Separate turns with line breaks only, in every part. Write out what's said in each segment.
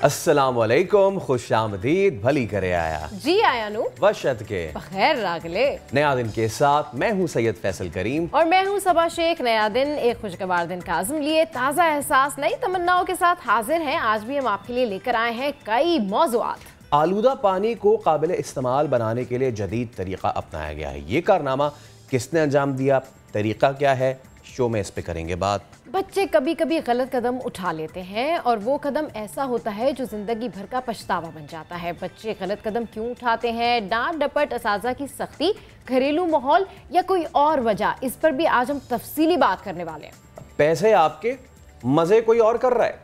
अस्सलामुअलैकुम, खुश आमदीद, भली करे आया
जी आया नु
वशत के
बखैर रागले।
नया दिन के साथ मैं हूँ सैयद फैसल करीम
और मैं हूँ सबा शेख। नया दिन एक खुशगवार दिन का आज़म लिए ताज़ा एहसास नई तमन्नाओं के साथ हाजिर हैं। आज भी हम आपके लिए लेकर आए हैं कई मौज़ूआत।
आलूदा पानी को काबिल इस्तेमाल बनाने के लिए जदीद तरीका अपनाया गया है। ये कारनामा किसने अंजाम दिया, तरीका क्या है, शो में इस पे करेंगे बात।
बच्चे कभी कभी गलत कदम उठा लेते हैं और वो कदम ऐसा होता है जो जिंदगी भर का पछतावा बन जाता है। बच्चे गलत कदम क्यों उठाते हैं, डांट डपट, असाजा की सख्ती, घरेलू माहौल या कोई और वजह, इस पर भी आज हम तफसीली बात करने वाले हैं।
पैसे आपके, मजे कोई और कर रहा है।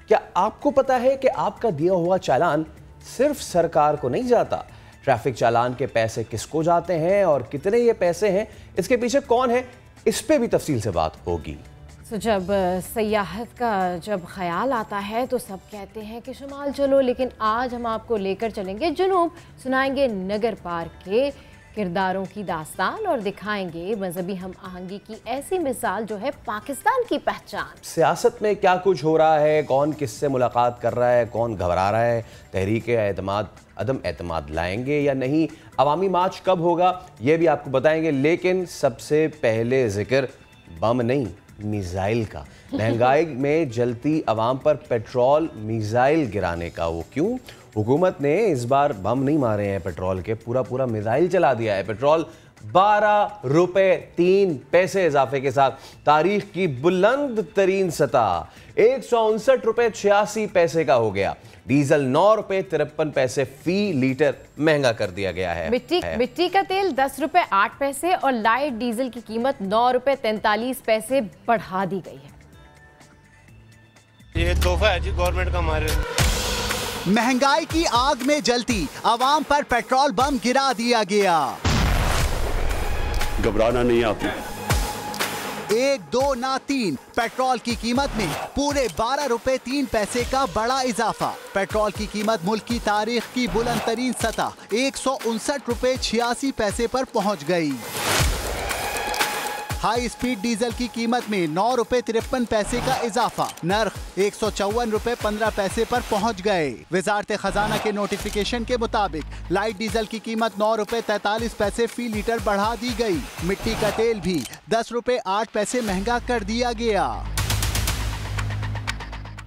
क्या आपको पता है कि आपका दिया हुआ चालान सिर्फ सरकार को नहीं जाता? ट्रैफिक चालान के पैसे किसको जाते हैं और कितने ये पैसे हैं, इसके पीछे कौन है, इस पे भी तफसील से बात होगी।
तो जब सयाहत का जब ख्याल आता है तो सब कहते हैं कि शुमाल चलो, लेकिन आज हम आपको लेकर चलेंगे जुनूब, सुनाएंगे नगर पार के किरदारों की दास्तान और दिखाएंगे मजहबी हम आहंगी की ऐसी मिसाल जो है पाकिस्तान की पहचान।
सियासत में क्या कुछ हो रहा है, कौन किससे मुलाकात कर रहा है, कौन घबरा रहा है, तहरीक एतमाद अदम एतमाद लाएंगे या नहीं, अवामी मार्च कब होगा, ये भी आपको बताएंगे। लेकिन सबसे पहले जिक्र बम नहीं, मिसाइल का। महंगाई में जलती आवाम पर पेट्रोल मिसाइल गिराने का। वो क्यों? हुकूमत ने इस बार बम नहीं मारे हैं पेट्रोल के, पूरा मिसाइल चला दिया है। पेट्रोल 12 रुपए 3 पैसे इजाफे के साथ तारीख की बुलंद तरीन सतह 159 रुपए 86 पैसे का हो गया। डीजल 9 रुपए 53 पैसे फी लीटर महंगा कर दिया गया है।
मिट्टी का तेल 10 रुपए 8 पैसे और लाइट डीजल की कीमत 9 रुपए 43 पैसे बढ़ा दी गई है।
ये तोहफा है जी गवर्नमेंट का हमारे।
महंगाई की आग में जलती आवाम पर पेट्रोल बम गिरा दिया गया।
घबराना नहीं आपने।
1, 2 ना 3 पेट्रोल की कीमत में पूरे 12 रुपए 3 पैसे का बड़ा इजाफा। पेट्रोल की कीमत मुल्क की तारीख की बुलंद तरीन सतह 159 रुपए 86 पैसे पर पहुंच गई। हाई स्पीड डीजल की कीमत में 9 रुपए 53 पैसे का इजाफा, नर्ख 154 रुपए 15 पैसे पर पहुंच गए। वजारत खजाना के नोटिफिकेशन के मुताबिक लाइट डीजल की कीमत 9 रुपए 43 पैसे फी लीटर बढ़ा दी गई। मिट्टी का तेल भी 10 रुपए 8 पैसे महंगा कर दिया गया।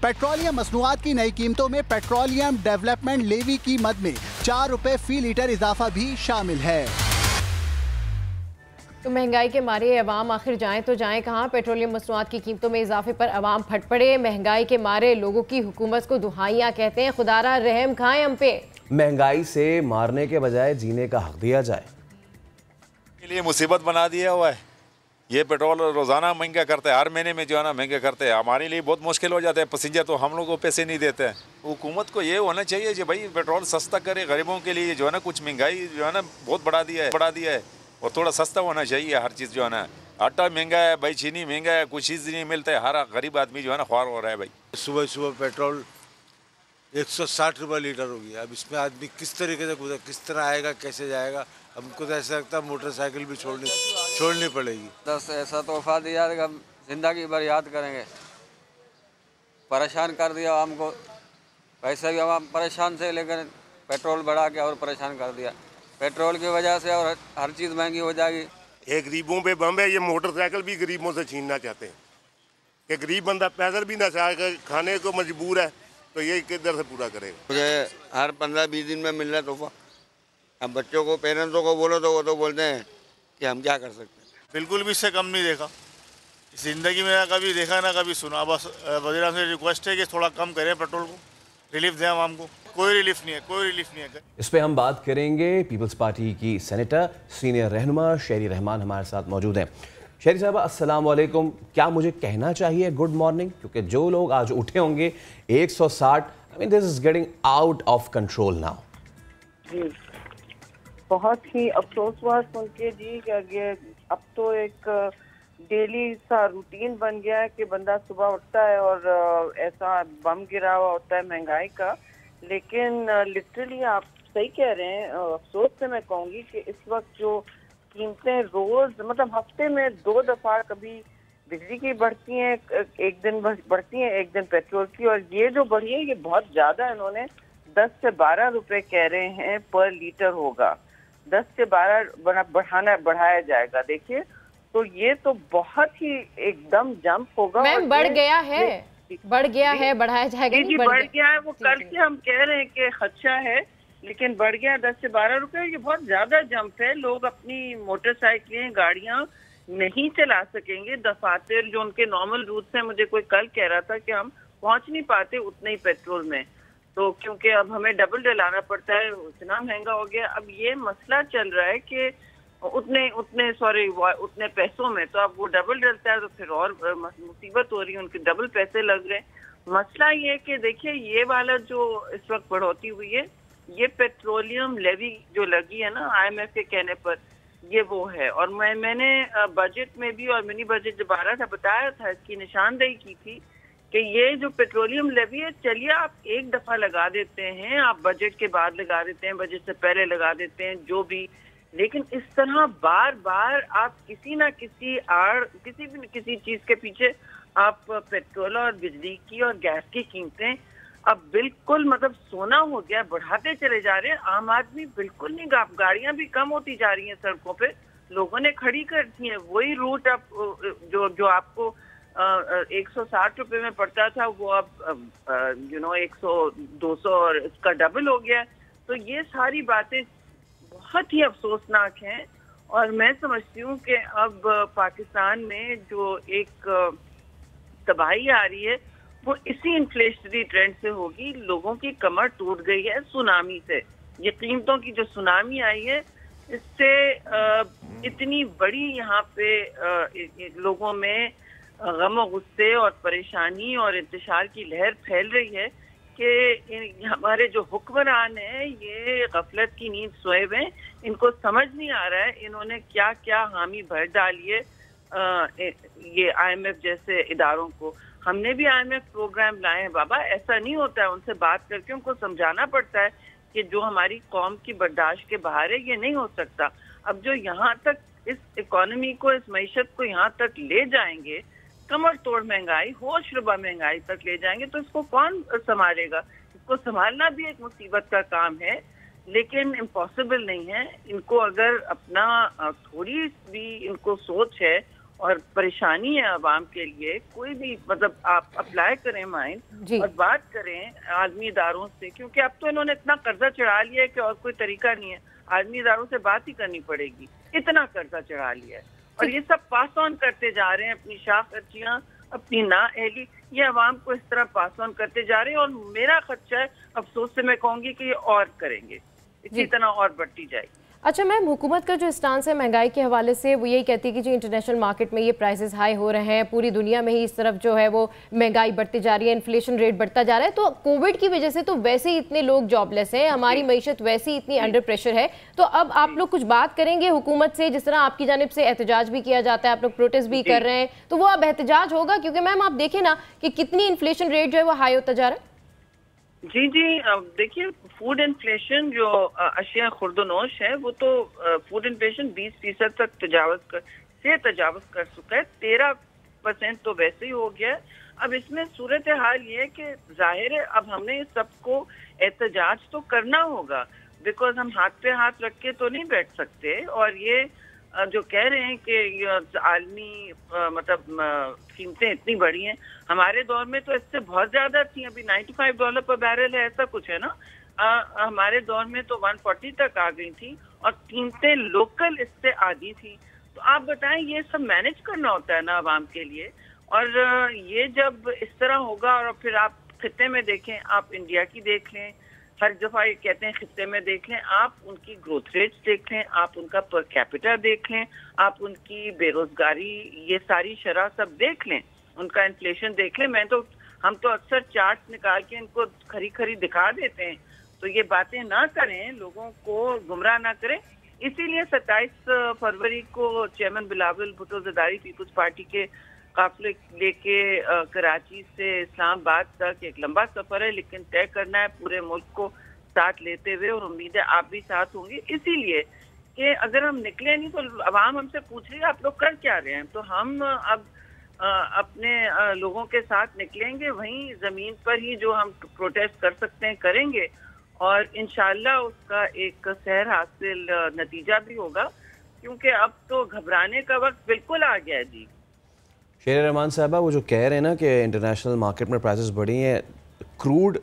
पेट्रोलियम मसनूआत की नई कीमतों में पेट्रोलियम डेवलपमेंट लेवी की मद में 4 रुपए फी लीटर इजाफा भी शामिल है।
तो महंगाई के मारे अवाम आखिर जाएं तो जाएं कहाँ? पेट्रोलियम मसनूआत की कीमतों में इजाफे पर अवाम फट पड़े। महंगाई के मारे लोगों की हुकूमत को दुहाइयाँ कहते हैं, खुदारा रहम खाएं हम पे।
महंगाई से मारने के बजाय जीने का हक दिया जाए,
के लिए मुसीबत बना दिया हुआ है। ये पेट्रोल रोज़ाना महंगा करते हैं, हर महीने में जो है ना महंगा करते हैं। हमारे लिए बहुत मुश्किल हो जाता है, पैसेंजर तो हम लोग को पैसे नहीं देते हैं। हुकूमत को ये होना चाहिए कि भाई पेट्रोल सस्ता करे गरीबों के लिए। जो है ना कुछ महंगाई जो है ना बहुत बढ़ा दिया है और थोड़ा सस्ता होना चाहिए हर चीज़। जो है ना आटा महंगा है भाई, चीनी महंगा है, कुछ चीज़ नहीं मिलता है। हर गरीब आदमी जो है ना ख्वार हो रहा है भाई।
सुबह पेट्रोल 160 रुपये लीटर हो गया। अब इसमें आदमी किस तरीके से गुजर, किस तरह आएगा, कैसे जाएगा? हमको तो ऐसा लगता है मोटरसाइकिल भी छोड़नी पड़ेगी।
10 ऐसा तोहफा दिया कि हम जिंदगी भर याद करेंगे। परेशान कर दिया हमको, वैसे भी हम परेशान से, लेकिन पेट्रोल बढ़ा के और परेशान कर दिया। पेट्रोल की वजह से और हर चीज़ महंगी हो जाएगी।
ये गरीबों पे बम है। ये मोटरसाइकिल भी गरीबों से छीनना चाहते हैं कि गरीब बंदा पैदल भी ना खाने को मजबूर है, तो ये किधर से पूरा करेगा?
मुझे हर 15-20 दिन में मिल रहा है तोहफा। अब बच्चों को, पेरेंट्सों को बोलो तो वो तो बोलते हैं कि हम क्या कर सकते हैं।
बिल्कुल भी इससे कम नहीं देखा ज़िंदगी में, कभी देखा ना कभी सुना। बस वज़ीर आज़म से रिक्वेस्ट है कि थोड़ा कम करें पेट्रोल को, रिलीफ दें आवाम को। कोई रिलीफ नहीं है।
इस पे हम बात करेंगे। पीपल्स पार्टी की सेनेटर सीनियर रहनुमा शेरी रहमान हमारे साथ मौजूद हैं। शेरी साहब अस्सलाम वालेकुम। क्या मुझे कहना चाहिए गुड मॉर्निंग? क्योंकि जो लोग आज उठे होंगे 160, I mean this is getting out of control now.
बहुत ही अफसोस हुआ सुन के जी कि अब तो एक डेली सा रूटीन बन गया है कि बंदा सुबह उठता है और ऐसा बम गिरा हुआ होता है महंगाई का। लेकिन लिटरली आप सही कह रहे हैं। अफसोस से मैं कहूँगी कि इस वक्त जो कीमतें रोज, मतलब हफ्ते में 2 दफा कभी बिजली की बढ़ती हैं, एक दिन बढ़ती हैं, एक दिन पेट्रोल की, और ये जो बढ़ी है ये बहुत ज्यादा, इन्होंने 10 से 12 रुपए कह रहे हैं पर लीटर होगा, 10 से 12 बढ़ाया जाएगा। देखिए तो ये तो बहुत ही एकदम जंप होगा।
मैम बढ़ गया है, बढ़ाया जाएगा
जी, बढ़ गया है। वो कल से हम कह रहे हैं कि खदशा है, लेकिन बढ़ गया 10 से 12 रुपए। ये बहुत ज्यादा जंप है। लोग अपनी मोटरसाइकिलें, गाड़ियां नहीं चला सकेंगे। दफातर जो उनके नॉर्मल रूट है, मुझे कोई कल कह रहा था कि हम पहुंच नहीं पाते उतने ही पेट्रोल में, तो क्योंकि अब हमें डबल डलाना पड़ता है, इतना महंगा हो गया। अब ये मसला चल रहा है कि उतने पैसों में, तो अब वो डबल डलता है तो फिर और मुसीबत हो रही है, उनके डबल पैसे लग रहे हैं। मसला ये है कि देखिए ये वाला जो इस वक्त बढ़ोतरी हुई है, ये पेट्रोलियम लेवी जो लगी है ना IMF के कहने पर, ये वो है। और मैंने बजट में भी और मिनी बजट जब आ रहा था बताया था, इसकी निशानदेही की थी कि ये जो पेट्रोलियम लेवी है, चलिए आप एक दफा लगा देते हैं, आप बजट के बाद लगा देते हैं, बजट से पहले लगा देते हैं, जो भी, लेकिन इस तरह बार बार आप किसी ना किसी चीज के पीछे आप पेट्रोल और बिजली की और गैस की कीमतें अब बिल्कुल मतलब सोना हो गया, बढ़ाते चले जा रहे हैं। आम आदमी बिल्कुल नहीं, गाड़ियां भी कम होती जा रही हैं सड़कों पे, लोगों ने खड़ी कर दी है। वही रूट अब जो आपको 160 रुपए में पड़ता था, वो अब 100-200 और इसका डबल हो गया। तो ये सारी बातें बहुत ही अफसोसनाक हैं, और मैं समझती हूँ कि अब पाकिस्तान में जो एक तबाही आ रही है वो इसी इन्फ्लेशनरी ट्रेंड से होगी। लोगों की कमर टूट गई है सुनामी से, ये कीमतों की जो सुनामी आई है, इससे इतनी बड़ी यहाँ पे लोगों में गम और गुस्से और परेशानी और इंतशार की लहर फैल रही है कि हमारे जो हुक्मरान हैं ये गफलत की नींद सोए हुए हैं। इनको समझ नहीं आ रहा है इन्होंने क्या क्या हामी भर डाली है ये IMF जैसे इदारों को। हमने भी IMF प्रोग्राम लाए हैं बाबा, ऐसा नहीं होता है। उनसे बात करके उनको समझाना पड़ता है कि जो हमारी कौम की बर्दाश्त के बाहर है ये नहीं हो सकता। अब जो यहाँ तक इस इकोनॉमी को, इस मईशत को यहाँ तक ले जाएंगे, कमर तोड़ महंगाई, होशरुबा महंगाई तक ले जाएंगे, तो इसको कौन संभालेगा? इसको संभालना भी एक मुसीबत का काम है, लेकिन इम्पॉसिबल नहीं है। इनको अगर अपना थोड़ी भी इनको सोच है और परेशानी है आवाम के लिए, कोई भी मतलब आप अप्लाई करें माइंड और बात करें आलमी इदारों से, क्योंकि अब तो इन्होंने इतना कर्जा चढ़ा लिया है कि और कोई तरीका नहीं है, आलमी इदारों से बात ही करनी पड़ेगी, इतना कर्जा चढ़ा लिया है। और ये सब पास ऑन करते जा रहे हैं, अपनी शाख अर्जियां, अपनी नाअहली, ये अवाम को इस तरह पास ऑन करते जा रहे हैं। और मेरा खदशा है, अफसोस से मैं कहूँगी कि ये और करेंगे, इसी तरह और बढ़ती जाएगी।
अच्छा मैम, हुकूमत का जो स्टांस है महंगाई के हवाले से, वो यही कहती है कि जो इंटरनेशनल मार्केट में ये प्राइसेस हाई हो रहे हैं, पूरी दुनिया में ही इस तरफ जो है वो महंगाई बढ़ती जा रही है, इन्फ्लेशन रेट बढ़ता जा रहा है, तो कोविड की वजह से तो वैसे ही इतने लोग जॉबलेस हैं, हमारी मईशत वैसे ही इतनी अंडर प्रेशर है, तो अब आप लोग कुछ बात करेंगे हुकूमत से? जिस तरह आपकी जानिब से एहतजाज भी किया जाता है, आप लोग प्रोटेस्ट भी कर रहे हैं, तो वो अब एहतजाज होगा? क्योंकि मैम आप देखें ना कि कितनी इन्फ्लेशन रेट जो है वो हाई होता जा रहा है।
जी देखिए, फूड इन्फ्लेशन जो अशिया खुर्दनोश है, वो तो फूड इन्फ्लेशन 20% तक तजावज कर चुका है, 13% तो वैसे ही हो गया। अब इसमें सूरत हाल ये है कि जाहिर है अब हमने इस सबको एहतजाज तो करना होगा, बिकॉज हम हाथ पे हाथ रख के तो नहीं बैठ सकते। और ये जो कह रहे हैं कि आलमी मतलब कीमतें इतनी बढ़ी हैं, हमारे दौर में तो इससे बहुत ज्यादा थी, अभी $95 पर बैरल है, ऐसा कुछ है ना। हमारे दौर में तो 140 तक आ गई थी, और कीमतें लोकल इससे आधी थी। तो आप बताएं, ये सब मैनेज करना होता है ना आवाम के लिए। और ये जब इस तरह होगा, और फिर आप खित्ते में देखें, आप इंडिया की देख लें, हर दफा ये कहते हैं खित्ते में देख लें, आप उनकी ग्रोथ रेट्स देख लें, आप उनका पर कैपिटा देख लें, आप उनकी बेरोजगारी, ये सारी शरह सब देख लें, उनका इन्फ्लेशन देख लें। हम तो अक्सर चार्ट निकाल के इनको खरी दिखा देते हैं, तो ये बातें ना करें, लोगों को गुमराह ना करें। इसीलिए 27 फरवरी को चेयरमैन बिलावल भुट्टो ज़रदारी पीपल्स पार्टी के काफिले लेके कराची से इस्लामाबाद तक एक लंबा सफर है, लेकिन तय करना है पूरे मुल्क को साथ लेते हुए, और उम्मीद है आप भी साथ होंगे। इसीलिए कि अगर हम निकले नहीं तो आवाम हमसे पूछ रही है आप लोग कर क्या रहे हैं। तो हम अब अपने लोगों के साथ निकलेंगे, वहीं ज़मीन पर ही जो हम प्रोटेस्ट कर सकते हैं करेंगे, और इंशाल्लाह उसका एक सैर हासिल नतीजा भी होगा, क्योंकि अब तो घबराने का वक्त बिल्कुल आ गया है जी।
शेर रहमान साहबा, वो जो कह रहे हैं ना कि इंटरनेशनल मार्केट में प्राइसेस बढ़ी हैं, क्रूड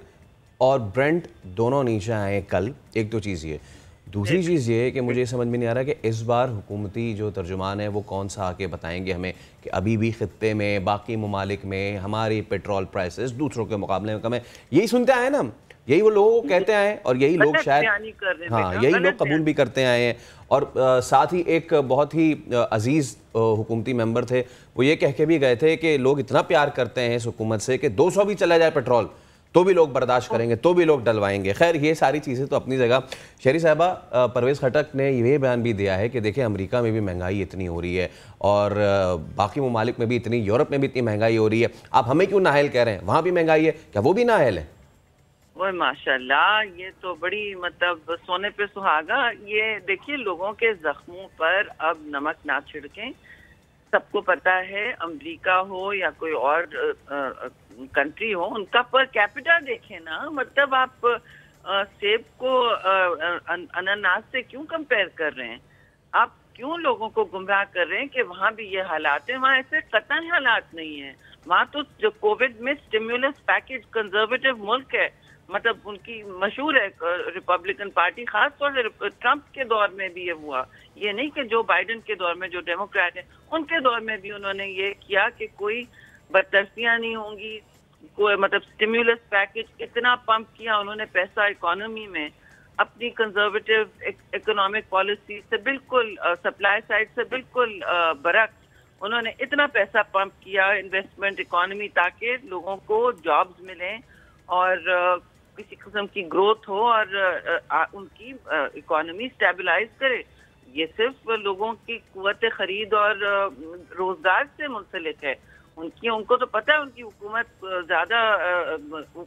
और ब्रेंट दोनों नीचे आए कल, एक तो चीज़ ये, दूसरी चीज़ ये है कि मुझे समझ में नहीं आ रहा कि इस बार हुकूमती जो तर्जुमान है वो कौन सा आके बताएंगे हमें कि अभी भी खित्ते में बाकी ममालिक में हमारी पेट्रोल प्राइसेस दूसरों के मुकाबले में कम है। यही सुनते आए ना, यही वो लोग कहते आए और यही लोग शायद यही लोग कबूल भी करते आए हैं। और साथ ही एक बहुत ही अजीज़ हुकूमती मेंबर थे, वो ये कह के भी गए थे कि लोग इतना प्यार करते हैं इस हुकूमत से कि 200 भी चला जाए पेट्रोल तो भी लोग बर्दाश्त करेंगे, तो भी लोग डलवाएंगे। खैर, ये सारी चीज़ें तो अपनी जगह। शहरी साहबा, परवेज़ खटक ने ये बयान भी दिया है कि देखिए अमेरिका में भी महंगाई इतनी हो रही है और बाकी ममालिक में भी इतनी, यूरोप में भी इतनी महंगाई हो रही है, आप हमें क्यों नाअहल कह रहे हैं? वहाँ भी महंगाई है, क्या वो भी नाअहल है?
वो माशाल्लाह, ये तो बड़ी मतलब सोने पे सुहागा। ये देखिए, लोगों के जख्मों पर अब नमक ना छिड़कें। सबको पता है, अमेरिका हो या कोई और कंट्री हो, उनका पर कैपिटा देखें ना। मतलब आप सेब को अनानास से क्यों कंपेयर कर रहे हैं? आप क्यों लोगों को गुमराह कर रहे हैं कि वहाँ भी ये हालात हैं? वहाँ ऐसे कतई हालात नहीं है। वहाँ तो जो कोविड में स्टिम्युलस पैकेज, कंजर्वेटिव मुल्क है, मतलब उनकी मशहूर है रिपब्लिकन पार्टी, खास तौर से ट्रंप के दौर में भी ये हुआ। ये नहीं कि जो बाइडेन के दौर में, जो डेमोक्रेट है, उनके दौर में भी उन्होंने ये किया कि कोई बदतरसियां नहीं होंगी, कोई मतलब स्टिम्युलस पैकेज इतना पंप किया उन्होंने पैसा इकोनॉमी में, अपनी कंजर्वेटिव इकोनॉमिक पॉलिसी से बिल्कुल, सप्लाई साइड से बिल्कुल बरक्स उन्होंने इतना पैसा पंप किया इन्वेस्टमेंट इकोनॉमी, ताकि लोगों को जॉब्स मिलें और किसी किस्म की ग्रोथ हो और उनकी इकोनॉमी स्टेबलाइज करे। ये सिर्फ लोगों की कुव्वत खरीद और रोजगार से मुंसलिक है। उनको तो पता है उनकी हुकूमत ज्यादा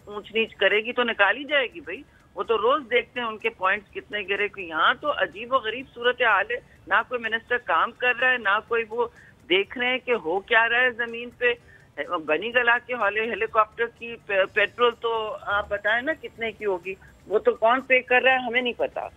ऊंच नीच करेगी तो निकाली जाएगी भाई। वो तो रोज देखते हैं उनके पॉइंट्स कितने गिरे। यहाँ तो अजीब और गरीब सूरत हाल है, ना कोई मिनिस्टर काम कर रहा है, ना कोई वो देख रहे हैं कि हो क्या रहा है जमीन पे। बनी गला के हेलीकॉप्टर की पेट्रोल तो आप बताएं ना कितने की होगी, वो तो कौन पे कर रहा है हमें नहीं पता।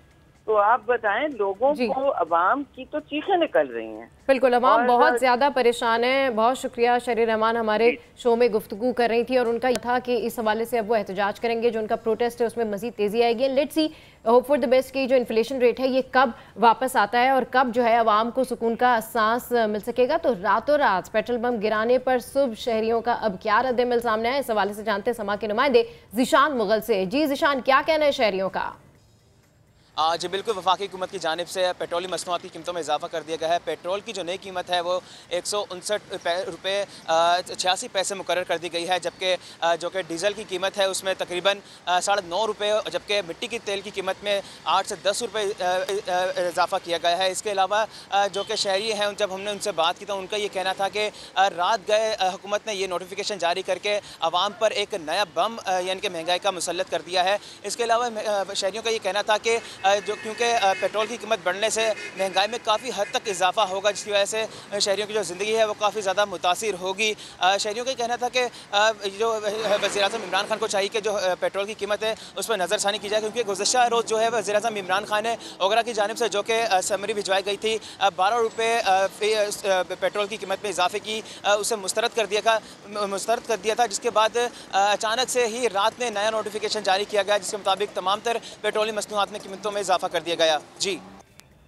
तो आप बताएं, लोगों को, अवाम की तो चीखें निकल रही हैं।
बिल्कुल, अवाम बहुत ज़्यादा परेशान है। बहुत शुक्रिया। शहरी रहमान हमारे शो में गुफ्तगू कर रही थी और उनका ये था कि इस हवाले से अब वो एहतजाज करेंगे, जो उनका प्रोटेस्ट है उसमें मज़ीद तेज़ी आएगी। Let's see, hope for the best कि जो इन्फ्लेशन रेट है ये कब वापस आता है और कब जो है अवाम को सुकून का सांस मिल सकेगा। तो रातों रात पेट्रोल बम गिराने पर सुबह शहरियों का अब क्या रद्द-ए-अमल सामने आया, इस हवाले से जानते हैं समा के नुमाइंदे ज़ीशान मुगल से। जी ज़ीशान, क्या कहना है शहरियों का?
जी बिल्कुल, वफाकी हुकूमत की जानिब से पेट्रोलियम मसनूआत की कीमतों में इजाफा कर दिया गया है। पेट्रोल की जो नई कीमत है वो 159 रुपये 86 पैसे मुकर्रर कर दी गई है, जबकि जो कि डीजल की कीमत है उसमें तकरीबन 9.5 रुपये, जबकि मिट्टी की तेल की कीमत में 8 से 10 रुपये इजाफा किया गया है। इसके अलावा जो कि शहरी हैं, जब हमने उनसे बात की तो उनका ये कहना था कि रात गए हुकूमत ने ये नोटिफिकेशन जारी करके आवाम पर एक नया बम यानी कि महंगाई का मुसल्लत कर दिया है। इसके अलावा शहरियों का ये कहना था कि जो क्योंकि पेट्रोल की कीमत बढ़ने से महंगाई में काफ़ी हद तक इजाफा होगा, जिसकी वजह से शहरियों की जो ज़िंदगी है वो काफ़ी ज़्यादा मुतासिर होगी। शहरियों का कहना था कि जो वज़ीर-ए-आज़म इमरान खान को चाहिए कि जो पेट्रोल की कीमत है उस पर नज़रसानी की जाए, क्योंकि गुज़श्ता रोज़ जो है वज़ीर-ए-आज़म इमरान खान ने ओगरा की जानिब से जो कि समरी भिजवाई गई थी 12 रुपये पेट्रोल की कीमत में इजाफे की, उसे मुस्तरद कर दिया था, जिसके बाद अचानक से ही रात में नया नोटिफिकेशन जारी किया गया, जिसके मुताबिक तमाम तर पेट्रोलियम मसनूआत में कीमतों में इजाफा कर दिया गया। जी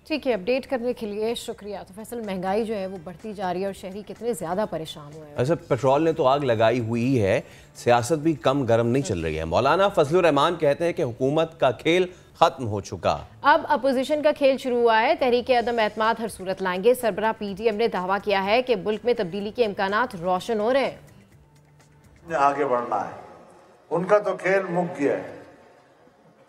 ठीक है, अपडेट करने के लिए शुक्रिया। तो फैसल, महंगाई जो है वो बढ़ती जा रही है और शहरी कितने ज़्यादा परेशान हुए हैं।
अच्छा, पेट्रोल ने तो आग लगाई हुई है, सियासत भी कम गर्म नहीं चल रही है। मौलाना फजलुर रहमान कहते हैं कि हुकूमत का खेल खत्म हो चुका,
अब अपोजिशन का खेल शुरू हुआ है। तहरीक अदम एतमाद हर सूरत लाएंगे। सरबराह PDM ने दावा किया है कि मुल्क में तब्दीली के इम्कानात रोशन हो रहे हैं।
आगे बढ़ना है, उनका तो खेल मुक गया है,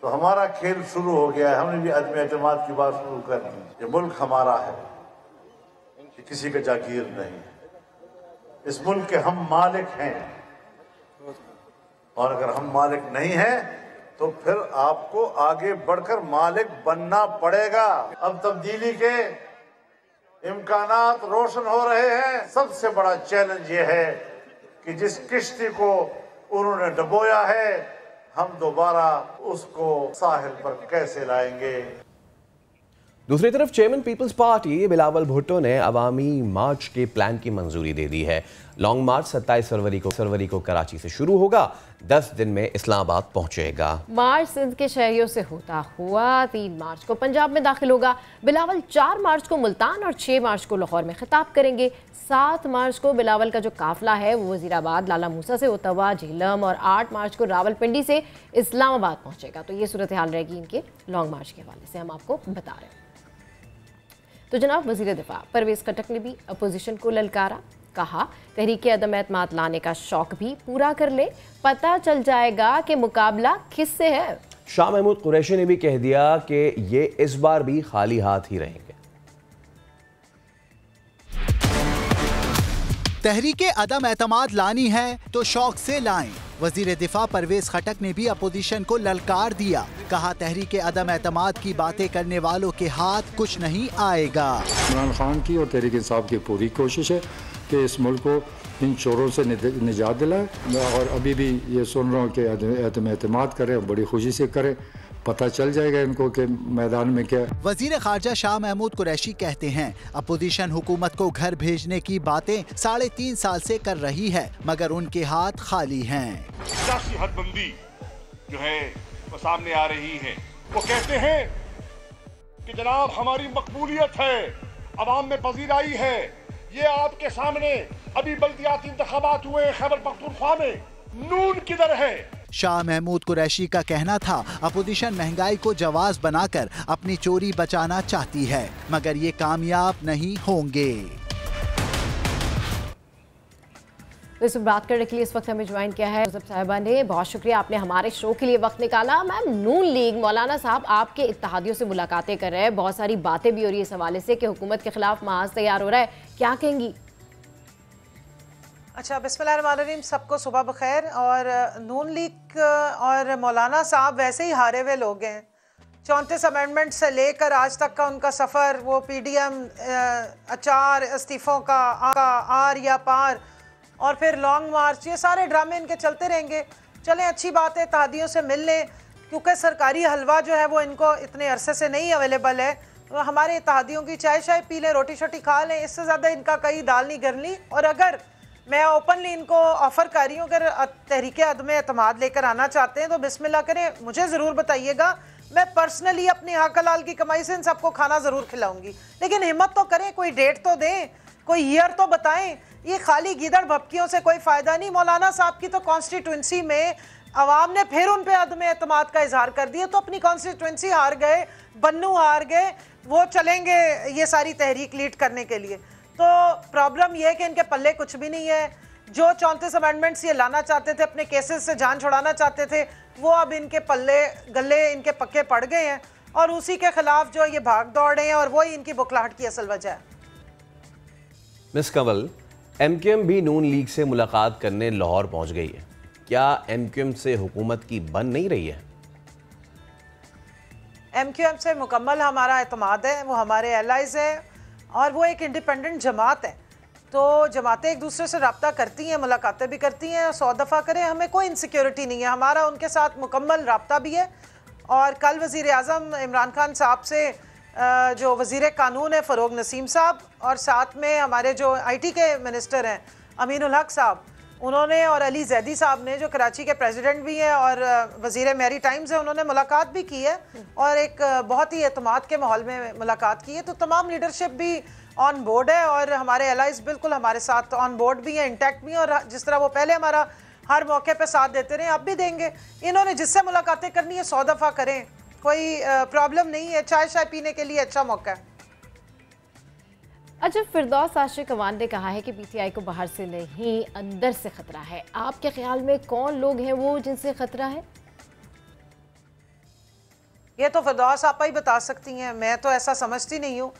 तो हमारा खेल शुरू हो गया है। हमने भी अदम एतमाद की बात शुरू कर दी। ये मुल्क हमारा है, ये किसी का जागीर नहीं है। इस मुल्क के हम मालिक हैं, और अगर हम मालिक नहीं हैं तो फिर आपको आगे बढ़कर मालिक बनना पड़ेगा। अब तब्दीली के इम्कानात रोशन हो रहे हैं। सबसे बड़ा चैलेंज ये है कि जिस किश्ती को उन्होंने डुबोया है, हम दोबारा उसको साहिल पर कैसे लाएंगे।
दूसरी तरफ चेयरमैन पीपल्स पार्टी बिलावल भुट्टो ने अवामी मार्च के प्लान की मंजूरी दे दी है। लॉन्ग मार्च 27 फरवरी को कराची से शुरू होगा, 10 दिन में इस्लामाबाद पहुंचेगा।
मार्च सिंध के शहरियों से होता हुआ 3 मार्च को पंजाब में दाखिल होगा। बिलावल 4 मार्च को मुल्तान और 6 मार्च को लाहौर में खिताब करेंगे। 7 मार्च को बिलावल का जो काफिला है वो वजीराबाद लाला मूसा से होता हुआ झेलम और 8 मार्च को रावलपिंडी से इस्लामाबाद पहुंचेगा। तो ये सूरत हाल रहेगी इनके लॉन्ग मार्च के हवाले से हम आपको बता रहे हैं। तो जनाब वज़ीर दिफा परवेज़ खटक ने भी अपोजिशन को ललकारा, कहा तहरीके अदम एतमाद लाने का शौक भी पूरा कर ले, पता चल जाएगा कि मुकाबला किससे है।
शाह महमूद कुरैशी ने भी कह दिया कि ये इस बार भी खाली हाथ ही रहेंगे।
तहरीके अदम एतमाद लानी है तो शौक से लाएं। वजीर दिफा परवेज खटक ने भी अपोजिशन को ललकार दिया, कहा तहरीके अदम एतमाद की बातें करने वालों के हाथ कुछ नहीं आएगा।
इमरान खान की और तहरीक इंसाफ की पूरी कोशिश है कि इस मुल्क को इन चोरों से निजात दिलाए और अभी भी ये सुन रहा हूँ कि अदम एतमाद करें, बड़ी खुशी से करें, पता चल जाएगा इनको कि मैदान में क्या।
वजीर खारजा शाह महमूद कुरैशी कहते हैं अपोजिशन हुकूमत को घर भेजने की बातें 3.5 साल से कर रही है, मगर उनके हाथ खाली हैं।
सियासी हदबंदी जो है वो सामने आ रही है। वो कहते हैं कि जनाब हमारी मकबूलियत है, अवाम में पजीराई है। ये आपके सामने अभी बल्दियाती इंतखाबात हुए खैबर पख्तूनख्वा में, नून किधर है?
शाह महमूद कुरैशी का कहना था अपोजिशन महंगाई को जवाज बनाकर अपनी चोरी बचाना चाहती है, मगर ये कामयाब नहीं होंगे।
तो इस पर बात करने के लिए इस वक्त हमें ज्वाइन किया है यूसुफ साहिबा ने। बहुत शुक्रिया, आपने हमारे शो के लिए वक्त निकाला। मैम, नून लीग मौलाना साहब आपके इत्तेहादियों से मुलाकातें कर रहे हैं, बहुत सारी बातें भी हो रही है इस हवाले से कि हुकूमत के खिलाफ महाज तैयार हो रहा है, क्या कहेंगी?
अच्छा, बिस्मिल्लाहिर्रहमानिर्रहीम, सबको सुबह बखैर। और नून लीग और मौलाना साहब वैसे ही हारे हुए लोग हैं। 34 अमेंडमेंट से लेकर आज तक का उनका सफ़र, वो PDM अचार इस्तीफ़ों का आर या पार और फिर लॉन्ग मार्च, ये सारे ड्रामे इनके चलते रहेंगे। चलें, अच्छी बात है, इत्तेहादियों से मिल लें, क्योंकि सरकारी हलवा जो है वो इनको इतने अरसे से नहीं अवेलेबल है। तो हमारे इत्तेहादियों की चाय शाय पी लें, रोटी शोटी खा लें, इससे ज़्यादा इनका कहीं दाल नहीं गरनी। और अगर मैं ओपनली इनको ऑफ़र कर रही हूँ, अगर तहरीके अदम एतमाद लेकर आना चाहते हैं तो बिस्मिल्लाह करें, मुझे ज़रूर बताइएगा। मैं पर्सनली अपनी हक हलाल की कमाई से इन सबको खाना ज़रूर खिलाऊंगी, लेकिन हिम्मत तो करें, कोई डेट तो दें, कोई ईयर तो बताएं। ये खाली गीदड़ भपकियों से कोई फ़ायदा नहीं। मौलाना साहब की तो कॉन्स्टिट्यूंसी में अवाम ने फिर उन पर अदम एतमाद का इजहार कर दिया, तो अपनी कॉन्स्टिट्यूंसी हार गए, बन्नू हार गए, वो चलेंगे ये सारी तहरीक लीड करने के लिए। तो प्रॉब्लम यह है कि इनके पल्ले कुछ भी नहीं है। जो 34 अमेंडमेंट्स ये लाना चाहते थे, अपने केसेस से जान छुड़ाना चाहते थे, वो अब इनके पल्ले गले इनके पक्के पड़ गए हैं और उसी के खिलाफ जो ये भाग दौड़े हैं और वही इनकी बुखलाहट की असल वजह है।
मिस कंवल, MQM भी नून लीग से मुलाकात करने लाहौर पहुंच गई है, क्या MQM से हुकूमत की बन नहीं रही है?
MQM से मुकम्मल हमारा एतमाद है, वो हमारे एलाइज हैं और वो एक इंडिपेंडेंट जमात है। तो जमातें एक दूसरे से रब्ता करती हैं, मुलाकातें भी करती हैं, 100 दफ़ा करें, हमें कोई इनसिक्योरिटी नहीं है, हमारा उनके साथ मुकम्मल रब्ता भी है। और कल वज़ीर आज़म इमरान खान साहब से जो वज़ीर कानून है फ़रोग नसीम साहब और साथ में हमारे जो IT के मिनिस्टर हैं अमीनुल हक साहब, उन्होंने और अली जैदी साहब ने जो कराची के प्रेसिडेंट भी हैं और वज़ीर मैरी टाइम्स है, उन्होंने मुलाकात भी की है और एक बहुत ही एतमाद के माहौल में मुलाकात की है। तो तमाम लीडरशिप भी ऑन बोर्ड है और हमारे एलाइज बिल्कुल हमारे साथ ऑन बोर्ड भी हैं, इंटैक्ट भी हैं और जिस तरह वो पहले हमारा हर मौके पे साथ देते रहे, अब भी देंगे। इन्होंने जिससे मुलाकातें करनी है 100 दफ़ा करें, कोई प्रॉब्लम नहीं है, चाय शाय पीने के लिए अच्छा मौका है।
अच्छा, फिरदौस आशिक अवान ने कहा है कि PTI को बाहर से नहीं अंदर से खतरा है। आपके ख्याल में कौन लोग हैं वो जिनसे खतरा है?
ये तो फिरदौस आपा ही बता सकती हैं, मैं तो ऐसा समझती नहीं हूँ।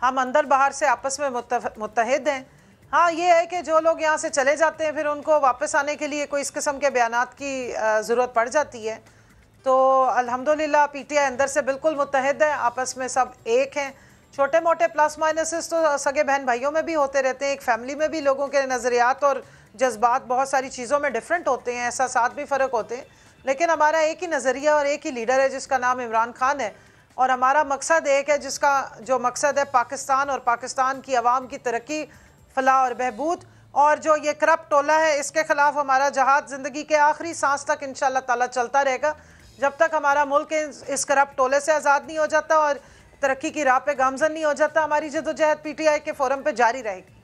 हम अंदर बाहर से आपस में मुत्तहिद हैं। हाँ, ये है कि जो लोग यहाँ से चले जाते हैं फिर उनको वापस आने के लिए कोई इस किस्म के बयानात की ज़रूरत पड़ जाती है। तो अल्हम्दुलिल्लाह PTI अंदर से बिल्कुल मुत्तहिद है, आपस में सब एक हैं। छोटे मोटे प्लस माइनसेस तो सगे बहन भाइयों में भी होते रहते हैं, एक फैमिली में भी लोगों के नज़रियात और जज्बात बहुत सारी चीज़ों में डिफरेंट होते हैं, एहसासात भी फ़र्क होते हैं, लेकिन हमारा एक ही नज़रिया और एक ही लीडर है जिसका नाम इमरान खान है। और हमारा मकसद एक है, जिसका जो मकसद है पाकिस्तान और पाकिस्तान की आवाम की तरक्की, फलाह और बहबूद। और जो ये करप्ट टोला है, इसके खिलाफ हमारा जहाद ज़िंदगी के आखिरी सांस तक इंशाअल्लाह ताला चलता रहेगा, जब तक हमारा मुल्क इस करप्ट टोले से आज़ाद नहीं हो जाता और तरक्की की राह पे गामजन नहीं हो जाता। हमारी जद्दोजहद PTI के फोरम पे जारी रहेगी।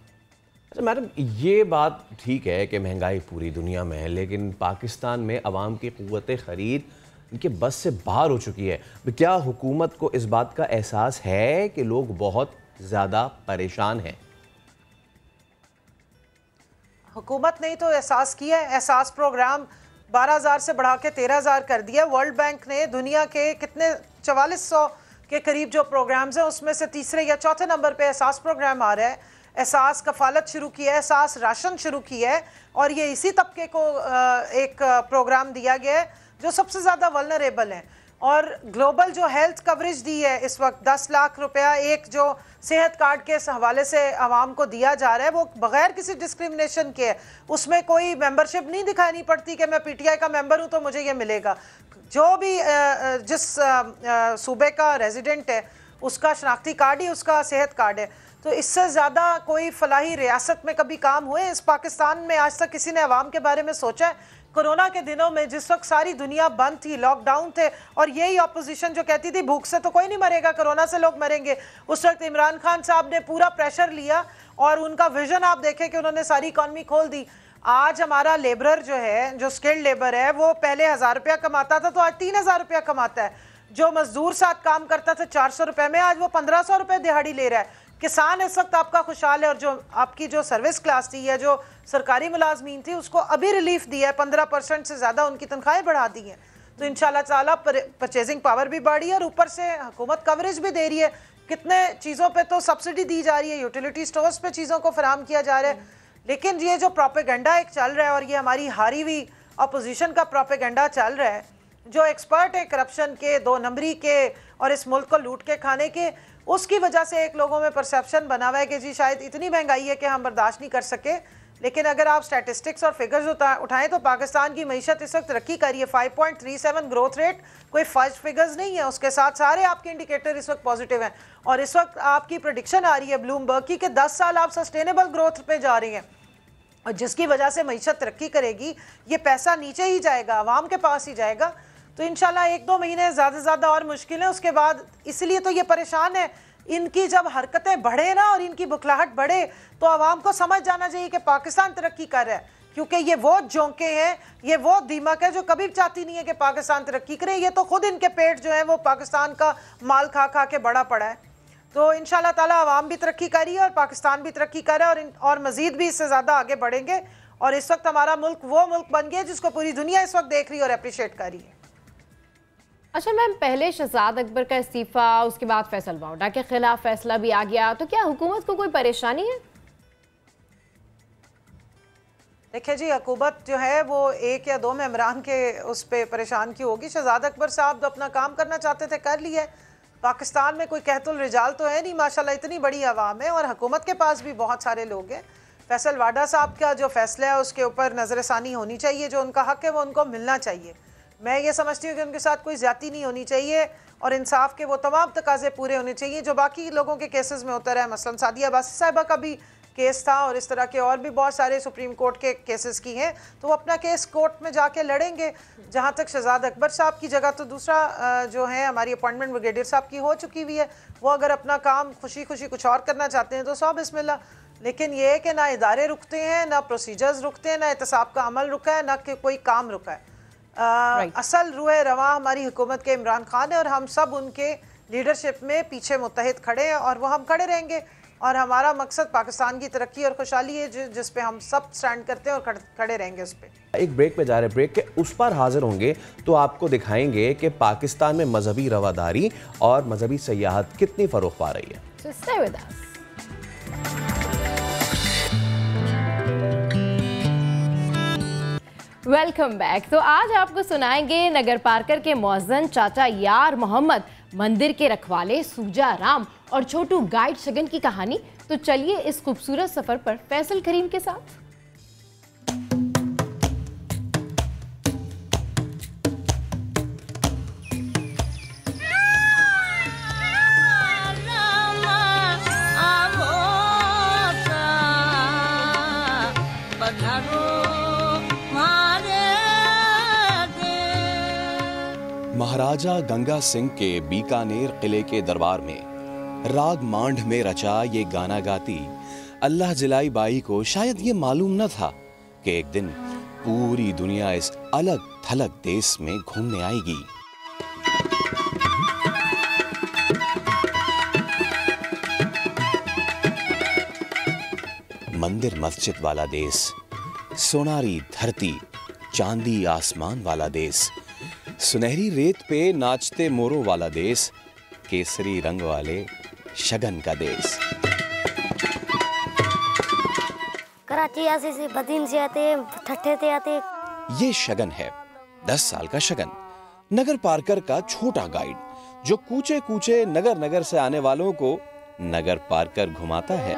अच्छा मैडम, ये बात ठीक है कि महंगाई पूरी दुनिया में है, लेकिन पाकिस्तान में अवाम की क़ुव्वत ख़रीद इनके बस से बाहर हो चुकी है। क्या हुकूमत को इस बात का एहसास है कि लोग बहुत ज़्यादा परेशान हैं?
हुकूमत ने तो एहसास किया है। एहसास प्रोग्राम 12,000 से बढ़ा के 13,000 कर दिया। वर्ल्ड बैंक ने दुनिया के कितने 4400 के करीब जो प्रोग्राम्स हैं उसमें से तीसरे या चौथे नंबर पे एहसास प्रोग्राम आ रहा है। एहसास कफालत शुरू की है, एहसास राशन शुरू की है, और ये इसी तबके को एक प्रोग्राम दिया गया है जो सबसे ज़्यादा वल्नरेबल हैं। और ग्लोबल जो हेल्थ कवरेज दी है इस वक्त 10 लाख रुपया एक जो सेहत कार्ड के हवाले से आवाम को दिया जा रहा है, वो बगैर किसी डिस्क्रिमिनेशन के है। उसमें कोई मेंबरशिप नहीं दिखानी पड़ती कि मैं PTI का मेंबर हूँ तो मुझे ये मिलेगा। जो भी जिस सूबे का रेजिडेंट है उसका शनाख्ती कार्ड ही उसका सेहत कार्ड है। तो इससे ज़्यादा कोई फलाही रियासत में कभी काम हुए इस पाकिस्तान में आज तक किसी ने अवाम के बारे में सोचा है? कोरोना के दिनों में जिस वक्त सारी दुनिया बंद थी, लॉकडाउन थे, और यही अपोजिशन जो कहती थी भूख से तो कोई नहीं मरेगा, कोरोना से लोग मरेंगे, उस वक्त इमरान खान साहब ने पूरा प्रेशर लिया और उनका विजन आप देखें कि उन्होंने सारी इकॉनमी खोल दी। आज हमारा लेबरर जो है, जो स्किल्ड लेबर है, वो पहले 1000 रुपया कमाता था तो आज 3000 रुपया कमाता है। जो मजदूर साथ काम करता था 400 रुपये में, आज वो 1500 रुपये दिहाड़ी ले रहा है। किसान इस वक्त आपका खुशहाल है, और जो आपकी जो सर्विस क्लास थी या जो सरकारी मुलाजमीन थी उसको अभी रिलीफ दिया है, 15% से ज़्यादा उनकी तनख्वाहें बढ़ा दी हैं। तो इंशाल्लाह ताला परचेजिंग पावर भी बढ़ी है और ऊपर से हुकूमत कवरेज भी दे रही है। कितने चीज़ों पे तो सब्सिडी दी जा रही है, यूटिलिटी स्टोर्स पे चीज़ों को फराहम किया जा रहा है। लेकिन ये जो प्रोपेगेंडा एक चल रहा है, और ये हमारी हारी हुई अपोजिशन का प्रोपेगेंडा चल रहा है, जो एक्सपर्ट है करप्शन के, 2 नंबरी के और इस मुल्क को लूट के खाने के, उसकी वजह से एक लोगों में परसेप्शन बना हुआ है कि जी शायद इतनी महंगाई है कि हम बर्दाश्त नहीं कर सके। लेकिन अगर आप स्टैटिस्टिक्स और फिगर्स उठाएं तो पाकिस्तान की मईशत इस वक्त तरक्की कर रही है। 5.37 ग्रोथ रेट कोई फर्स्ट फिगर्स नहीं है, उसके साथ सारे आपके इंडिकेटर इस वक्त पॉजिटिव हैं। और इस वक्त आपकी प्रेडिक्शन आ रही है ब्लूमबर्ग की कि 10 साल आप सस्टेनेबल ग्रोथ पे जा रही हैं, और जिसकी वजह से मईशत तरक्की करेगी। ये पैसा नीचे ही जाएगा, आवाम के पास ही जाएगा। तो इंशाल्लाह 1-2 महीने ज़्यादा से ज़्यादा और मुश्किल है, उसके बाद इसलिए तो ये परेशान है। इनकी जब हरकतें बढ़े ना और इनकी बुखलाहट बढ़े तो आवाम को समझ जाना चाहिए कि पाकिस्तान तरक्की कर रहा है, क्योंकि ये वो जोंके हैं, ये वो दीमक है जो कभी चाहती नहीं है कि पाकिस्तान तरक्की करे। ये तो खुद इनके पेट जो है वो पाकिस्तान का माल खा खा के बड़ा पड़ा है। तो इंशाल्लाह ताला आवाम भी तरक्की कर रही है और पाकिस्तान भी तरक्की कर रहा है, और मजीद भी इससे ज़्यादा आगे बढ़ेंगे। और इस वक्त हमारा मुल्क वो मुल्क बन गया जिसको पूरी दुनिया इस वक्त देख रही है और अप्रिशिएट कर रही है।
अच्छा मैम, पहले शहजाद अकबर का इस्तीफा, उसके बाद फैसल वाउडा के खिलाफ फैसला भी आ गया, तो क्या हुकूमत को कोई परेशानी है?
देखिए जी, हुकूमत जो है वो 1 या 2 मेंबरान के उस पर परेशान क्यों होगी। शहजाद अकबर साहब तो अपना काम करना चाहते थे, कर लिया। पाकिस्तान में कोई कहतुल रिजाल तो है नहीं, माशाल्लाह इतनी बड़ी आवाम है, और हुकूमत के पास भी बहुत सारे लोग हैं। फैसल वाडा साहब का जो फैसला है उसके ऊपर नज़रसानी होनी चाहिए, जो उनका हक है वो उनको मिलना चाहिए। मैं ये समझती हूँ कि उनके साथ कोई ज़्यादती नहीं होनी चाहिए, और इंसाफ के वो तमाम तकाजे पूरे होने चाहिए जो बाकी लोगों के केसेस में होता रहा है। मसलन सादिया अब्बासी साहिबा का भी केस था, और इस तरह के और भी बहुत सारे सुप्रीम कोर्ट के केसेस की हैं, तो वो अपना केस कोर्ट में जाके लड़ेंगे। जहाँ तक शहजाद अकबर साहब की जगह तो दूसरा जो है हमारी अपॉइंटमेंट ब्रिगेडियर साहब की हो चुकी हुई है, वो अगर अपना काम खुशी खुशी कुछ और करना चाहते हैं तो सौ बिस्मिल्लाह। लेकिन ये है कि ना इदारे रुकते हैं, ना प्रोसीजर्स रुकते हैं, ना एहतसाब का अमल रुका है, ना कि कोई काम रुका है। असल रूह रवा हमारी हुकूमत के इमरान खान है, और हम सब उनके लीडरशिप में पीछे मुत्तहिद खड़े हैं, और वो हम खड़े रहेंगे। और हमारा मकसद पाकिस्तान की तरक्की और खुशहाली है, जिस पे हम सब स्टैंड करते हैं और खड़े रहेंगे उस पर।
एक ब्रेक पे जा रहे, ब्रेक के उस पर हाजिर होंगे तो आपको दिखाएंगे कि पाकिस्तान में मजहबी रवादारी और मजहबी सयाहत कितनी फरोग पा रही है।
So stay with us. Welcome back. तो आज आपको सुनाएंगे नगर पार्कर के मौज़न चाचा यार मोहम्मद मंदिर के रखवाले सूजा राम और छोटू गाइड शगन की कहानी। तो चलिए इस खूबसूरत सफर पर फैसल करीम के साथ।
महाराजा गंगा सिंह के बीकानेर किले के दरबार में राग मांड में रचा ये गाना गाती अल्लाह जिलाई बाई को शायद ये मालूम न था कि एक दिन पूरी दुनिया इस अलग थलग देश में घूमने आएगी। मंदिर मस्जिद वाला देश, सोनारी धरती, चांदी आसमान वाला देश, सुनहरी रेत पे नाचते मोरों वाला देश, केसरी रंग वाले शगन का देश।
कराची से बदीन से आते, ठट्ठे से आते।
ये शगन है, 10 साल का शगन, नगर पार्कर का छोटा गाइड जो कूचे कूचे नगर नगर से आने वालों को नगर पार्कर घुमाता है।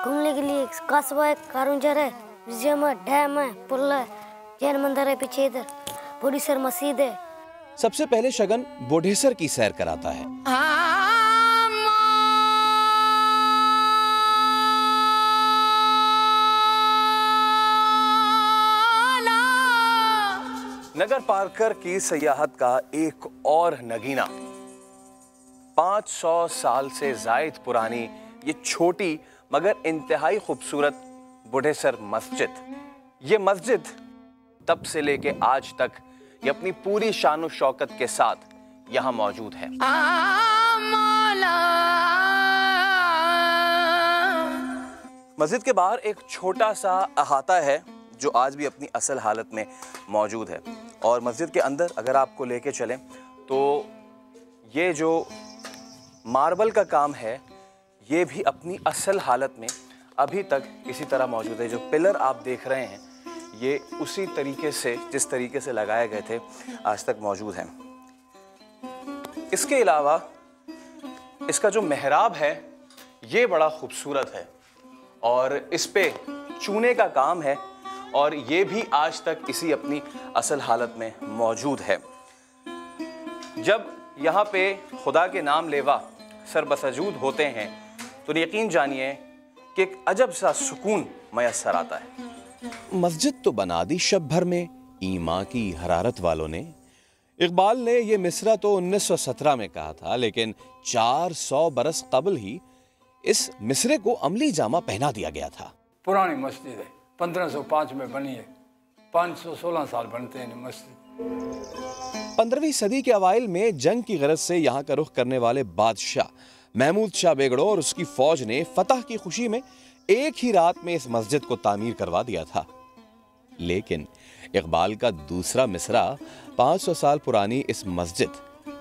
घूमने के लिए कस्बा है, कारंजर है, म्यूजियम है, डैम है, पुल है, जैन मंदिर है, पीछे इधर बोडेसर मस्जिद है।
सबसे पहले शगन बोडेसर की सैर कराता है। नगर पार्कर की सयाहत का एक और नगीना 500 साल से जायद पुरानी ये छोटी मगर इंतहाई खूबसूरत बोडेसर मस्जिद। ये मस्जिद तब से लेके आज तक ये अपनी पूरी शान शौकत के साथ यहाँ मौजूद है। मस्जिद के बाहर एक छोटा सा अहाता है जो आज भी अपनी असल हालत में मौजूद है, और मस्जिद के अंदर अगर आपको लेके चलें तो ये जो मार्बल का काम है ये भी अपनी असल हालत में अभी तक इसी तरह मौजूद है। जो पिलर आप देख रहे हैं ये उसी तरीके से जिस तरीके से लगाए गए थे आज तक मौजूद हैं। इसके अलावा इसका जो मेहराब है ये बड़ा खूबसूरत है और इस पे चूने का काम है और ये भी आज तक इसी अपनी असल हालत में मौजूद है। जब यहाँ पे खुदा के नाम लेवा सरबसजूद होते हैं तो यकीन जानिए कि एक अजब सा सुकून मयसर आता है। मस्जिद तो बना दी शब भर में ईमा की हरारत वालों ने। इकबाल ने ये मिसरा तो 1917 में कहा था, लेकिन 400 बरस कबल ही इस मिसरे को अमली जामा पहना दिया गया था।
पुरानी मस्जिद है, 1505 में बनी है, 516 साल बनते हैं मस्जिद।
15वीं सदी के अवाइल में जंग की गरज से यहाँ का रुख करने वाले बादशाह महमूद शाह बेगड़ो और उसकी फौज ने फतह की खुशी में एक ही रात में इस मस्जिद को तामीर करवा दिया था। लेकिन इकबाल का दूसरा मिसरा 500 साल पुरानी इस मस्जिद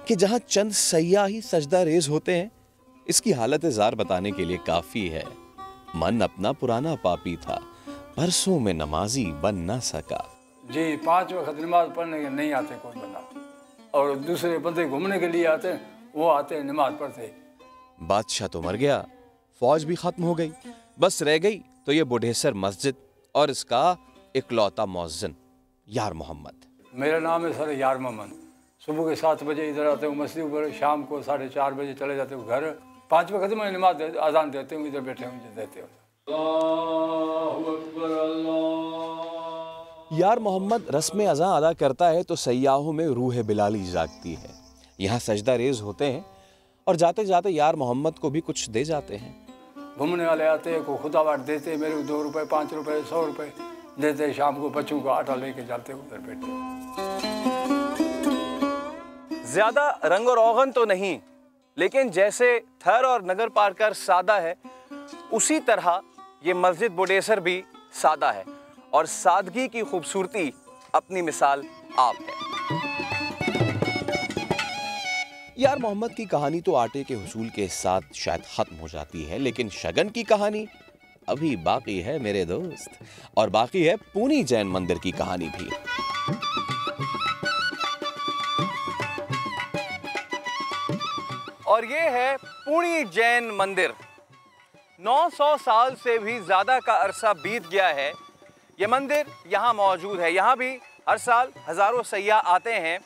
कि जहां चंद सयाह ही सजदा रेज होते हैं, इसकी हालत जार बताने के लिए काफी है। मन अपना पुराना पापी था, बरसों में नमाजी बन ना सका।
जी 5 वक्त नमाज पढ़ने के नहीं आते कोई बंदा, और दूसरे बंदे घूमने के लिए आते, वो आते नमाज पढ़ते।
बादशाह तो मर गया, फौज भी खत्म हो गई, बस रह गई तो ये बोडेसर मस्जिद और इसका इकलौता मौज़िन यार मोहम्मद।
मेरा नाम है सर यार मोहम्मद। सुबह के 7 बजे इधर आते हूँ मस्जिद पर, शाम को 4:30 बजे चले जाते हूँ घर। 5 वक्त में नमाज अजान देते हूँ, इधर बैठे हूँ देते हूँ।
यार मोहम्मद रस्म अज़ां अदा करता है तो सयाहों में रूह बिलाली जागती है। यहाँ सजदा रेज होते हैं और जाते जाते यार मोहम्मद को भी कुछ दे जाते हैं।
घूमने वाले आते हैं, को खुदावाट देते हैं, मेरे को 2 रुपए 5 रुपए 100 रुपए देते, शाम को बच्चों को आटा लेके जाते उधर बैठे।
ज्यादा रंग और औगन तो नहीं, लेकिन जैसे थर और नगर पार्कर सादा है उसी तरह ये मस्जिद बोडेसर भी सादा है, और सादगी की खूबसूरती अपनी मिसाल आप है। यार मोहम्मद की कहानी तो आटे के हुसूल के साथ शायद खत्म हो जाती है, लेकिन शगन की कहानी अभी बाकी है मेरे दोस्त, और बाकी है पूनी जैन मंदिर की कहानी भी।
और ये है पूणी जैन मंदिर। 900 साल से भी ज़्यादा का अरसा बीत गया है ये मंदिर यहाँ मौजूद है। यहाँ भी हर साल हज़ारों सैयाह आते हैं।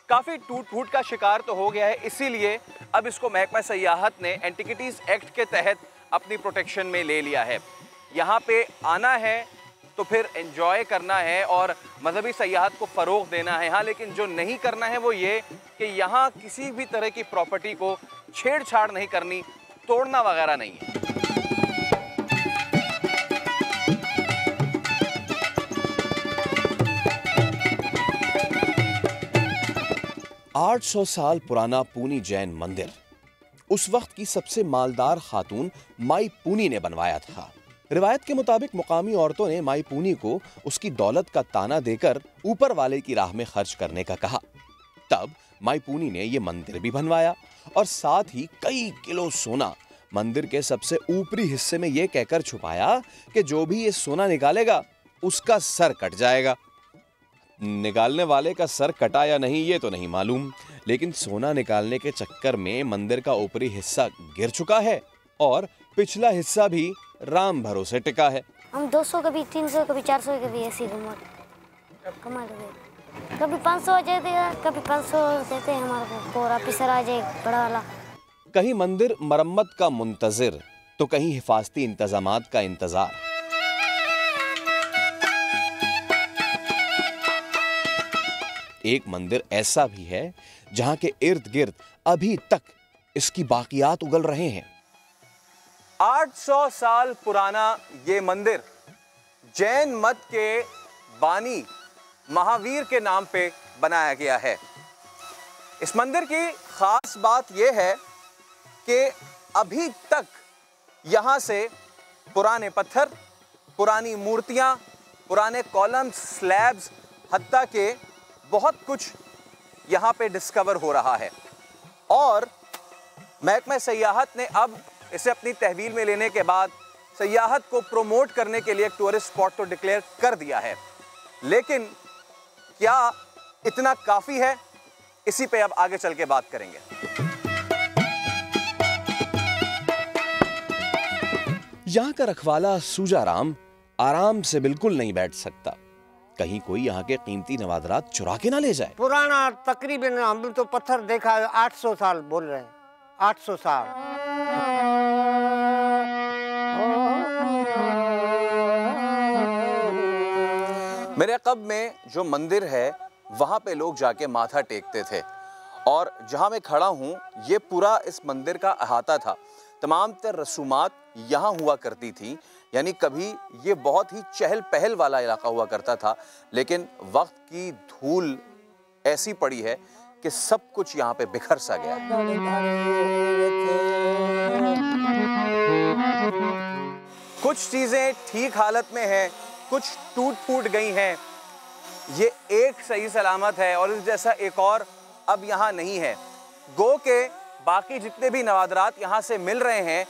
काफ़ी टूट फूट का शिकार तो हो गया है, इसीलिए अब इसको महकमा सयाहत ने एंटिकिटीज़ एक्ट के तहत अपनी प्रोटेक्शन में ले लिया है। यहाँ पे आना है तो फिर एंजॉय करना है और मजहबी सयाहत को फ़रोग़ देना है। हाँ, लेकिन जो नहीं करना है वो ये कि यहाँ किसी भी तरह की प्रॉपर्टी को छेड़छाड़ नहीं करनी, तोड़ना वगैरह नहीं है।
800 साल पुराना पूनी जैन मंदिर उस वक्त की सबसे मालदार खातून माई पूनी ने बनवाया था। रिवायत के मुताबिक मुकामी औरतों ने माई पूनी को उसकी दौलत का ताना देकर ऊपर वाले की राह में खर्च करने का कहा। तब माई पूनी ने यह मंदिर भी बनवाया और साथ ही कई किलो सोना मंदिर के सबसे ऊपरी हिस्से में यह कहकर छुपाया कि जो भी ये सोना निकालेगा उसका सर कट जाएगा। निकालने वाले का सर कटा या नहीं ये तो नहीं मालूम, लेकिन सोना निकालने के चक्कर में मंदिर का ऊपरी हिस्सा गिर चुका है और पिछला हिस्सा भी राम भरोसे टिका है।
हम 200 कभी 300 कभी 400 कभी ऐसी कमा लेते, कभी 500 आ जाते हैं, कभी 500 देते हैं हमारे को, और ऑफिसर आ जाए बड़ा वाला।
कहीं मंदिर मरम्मत का मुंतजिर तो कहीं हिफाजती इंतजामात का इंतजार। एक मंदिर ऐसा भी है जहां के इर्द गिर्द अभी तक इसकी बाकियात उगल रहे हैं।
800 साल पुराना ये मंदिर जैन मत के बानी महावीर के नाम पे बनाया गया है। इस मंदिर की खास बात यह है कि अभी तक यहां से पुराने पत्थर, पुरानी मूर्तियां, पुराने कॉलम्स, स्लैब्स, हत्ता के बहुत कुछ यहाँ पे डिस्कवर हो रहा है। और महकमा सयाहत ने अब इसे अपनी तहवील में लेने के बाद सयाहत को प्रमोट करने के लिए एक टूरिस्ट स्पॉट तो डिक्लेयर कर दिया है, लेकिन क्या इतना काफ़ी है? इसी पे अब आगे चल के बात करेंगे।
यहाँ का रखवाला सूजाराम आराम से बिल्कुल नहीं बैठ सकता, कहीं कोई यहाँ के कीमती नवादरात चुरा के ना ले जाए।
पुराना तकरीबन हम तो पत्थर देखा 800 साल बोल रहे हैं, 800 साल।
मेरे अक़ब में जो मंदिर है वहाँ पे लोग जाके माथा टेकते थे और जहाँ मैं खड़ा हूँ ये पूरा इस मंदिर का अहाता था। तमाम तर रसूमात यहाँ हुआ करती थी, यानी कभी ये बहुत ही चहल पहल वाला इलाका हुआ करता था, लेकिन वक्त की धूल ऐसी पड़ी है कि सब कुछ यहाँ पे बिखर सा गया। कुछ चीज़ें ठीक हालत में हैं, कुछ टूट फूट गई हैं। ये एक सही सलामत है और इस जैसा एक और अब यहाँ नहीं है। गो के बाकी जितने भी नवादरात यहाँ से मिल रहे हैं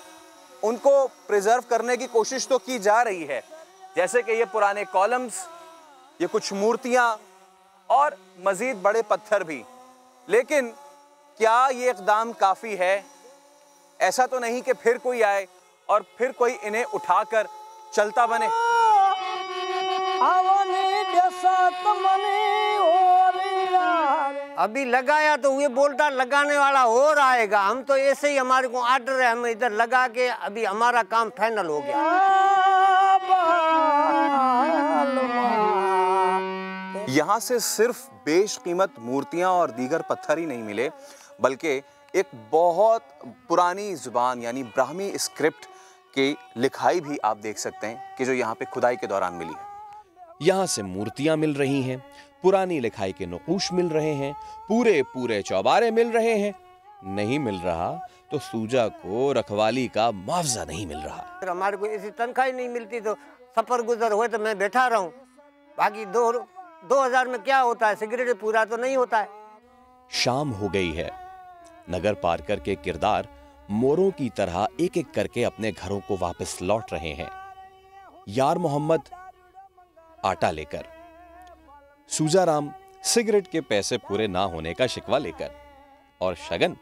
उनको प्रिजर्व करने की कोशिश तो की जा रही है, जैसे कि ये पुराने कॉलम्स, ये कुछ मूर्तियाँ और मज़ीद बड़े पत्थर भी। लेकिन क्या ये इक़दाम काफ़ी है? ऐसा तो नहीं कि फिर कोई आए और फिर कोई इन्हें उठाकर चलता बने।
अभी लगाया तो ये बोलता लगाने वाला और आएगा, हम तो ऐसे ही हमारे को आर्डर है, हम इधर लगा के अभी हमारा काम फाइनल हो गया।
यहाँ से सिर्फ बेशकीमत मूर्तियाँ और दीगर पत्थर ही नहीं मिले, बल्कि एक बहुत पुरानी ज़ुबान यानी ब्राह्मी स्क्रिप्ट की लिखाई भी आप देख सकते हैं कि जो यहाँ पे खुदाई के दौरान मिली है।
यहाँ से मूर्तियां मिल रही हैं, पुरानी लिखाई के नक़ूश मिल रहे हैं, पूरे पूरे चौबारे मिल रहे हैं। नहीं मिल रहा तो सूजा को रखवाली का मुआवजा नहीं मिल रहा।
हमारे को ऐसी तनख्वाह नहीं मिलती तो सफर गुजर हुए तो मैं बैठा रहूं, बाकी 2000 में क्या होता है, सिगरेट पूरा तो नहीं होता है।
शाम हो गई है। नगर पारकर के किरदार मोरों की तरह एक एक करके अपने घरों को वापस लौट रहे हैं। यार मोहम्मद आटा लेकर, सूजाराम सिगरेट के पैसे पूरे ना होने का शिकवा लेकर, और शगन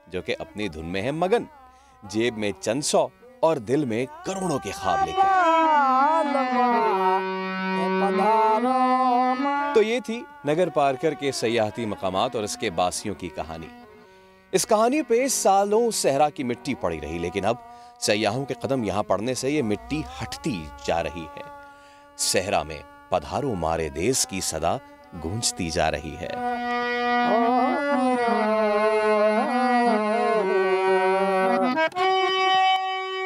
जो कि अपनी धुन में है मगन, जेब में चंद सौ और दिल में करोड़ों के ख्वाब लेकर। तो ये थी नगर पार्कर के सयाहती मकामात और इसके बासियों की कहानी। इस कहानी पे सालों सहरा की मिट्टी पड़ी रही, लेकिन अब सयाहों के कदम यहां पड़ने से ये मिट्टी हटती जा रही है। सहरा में पधारो मारे देश की सदा गूंजती जा रही है।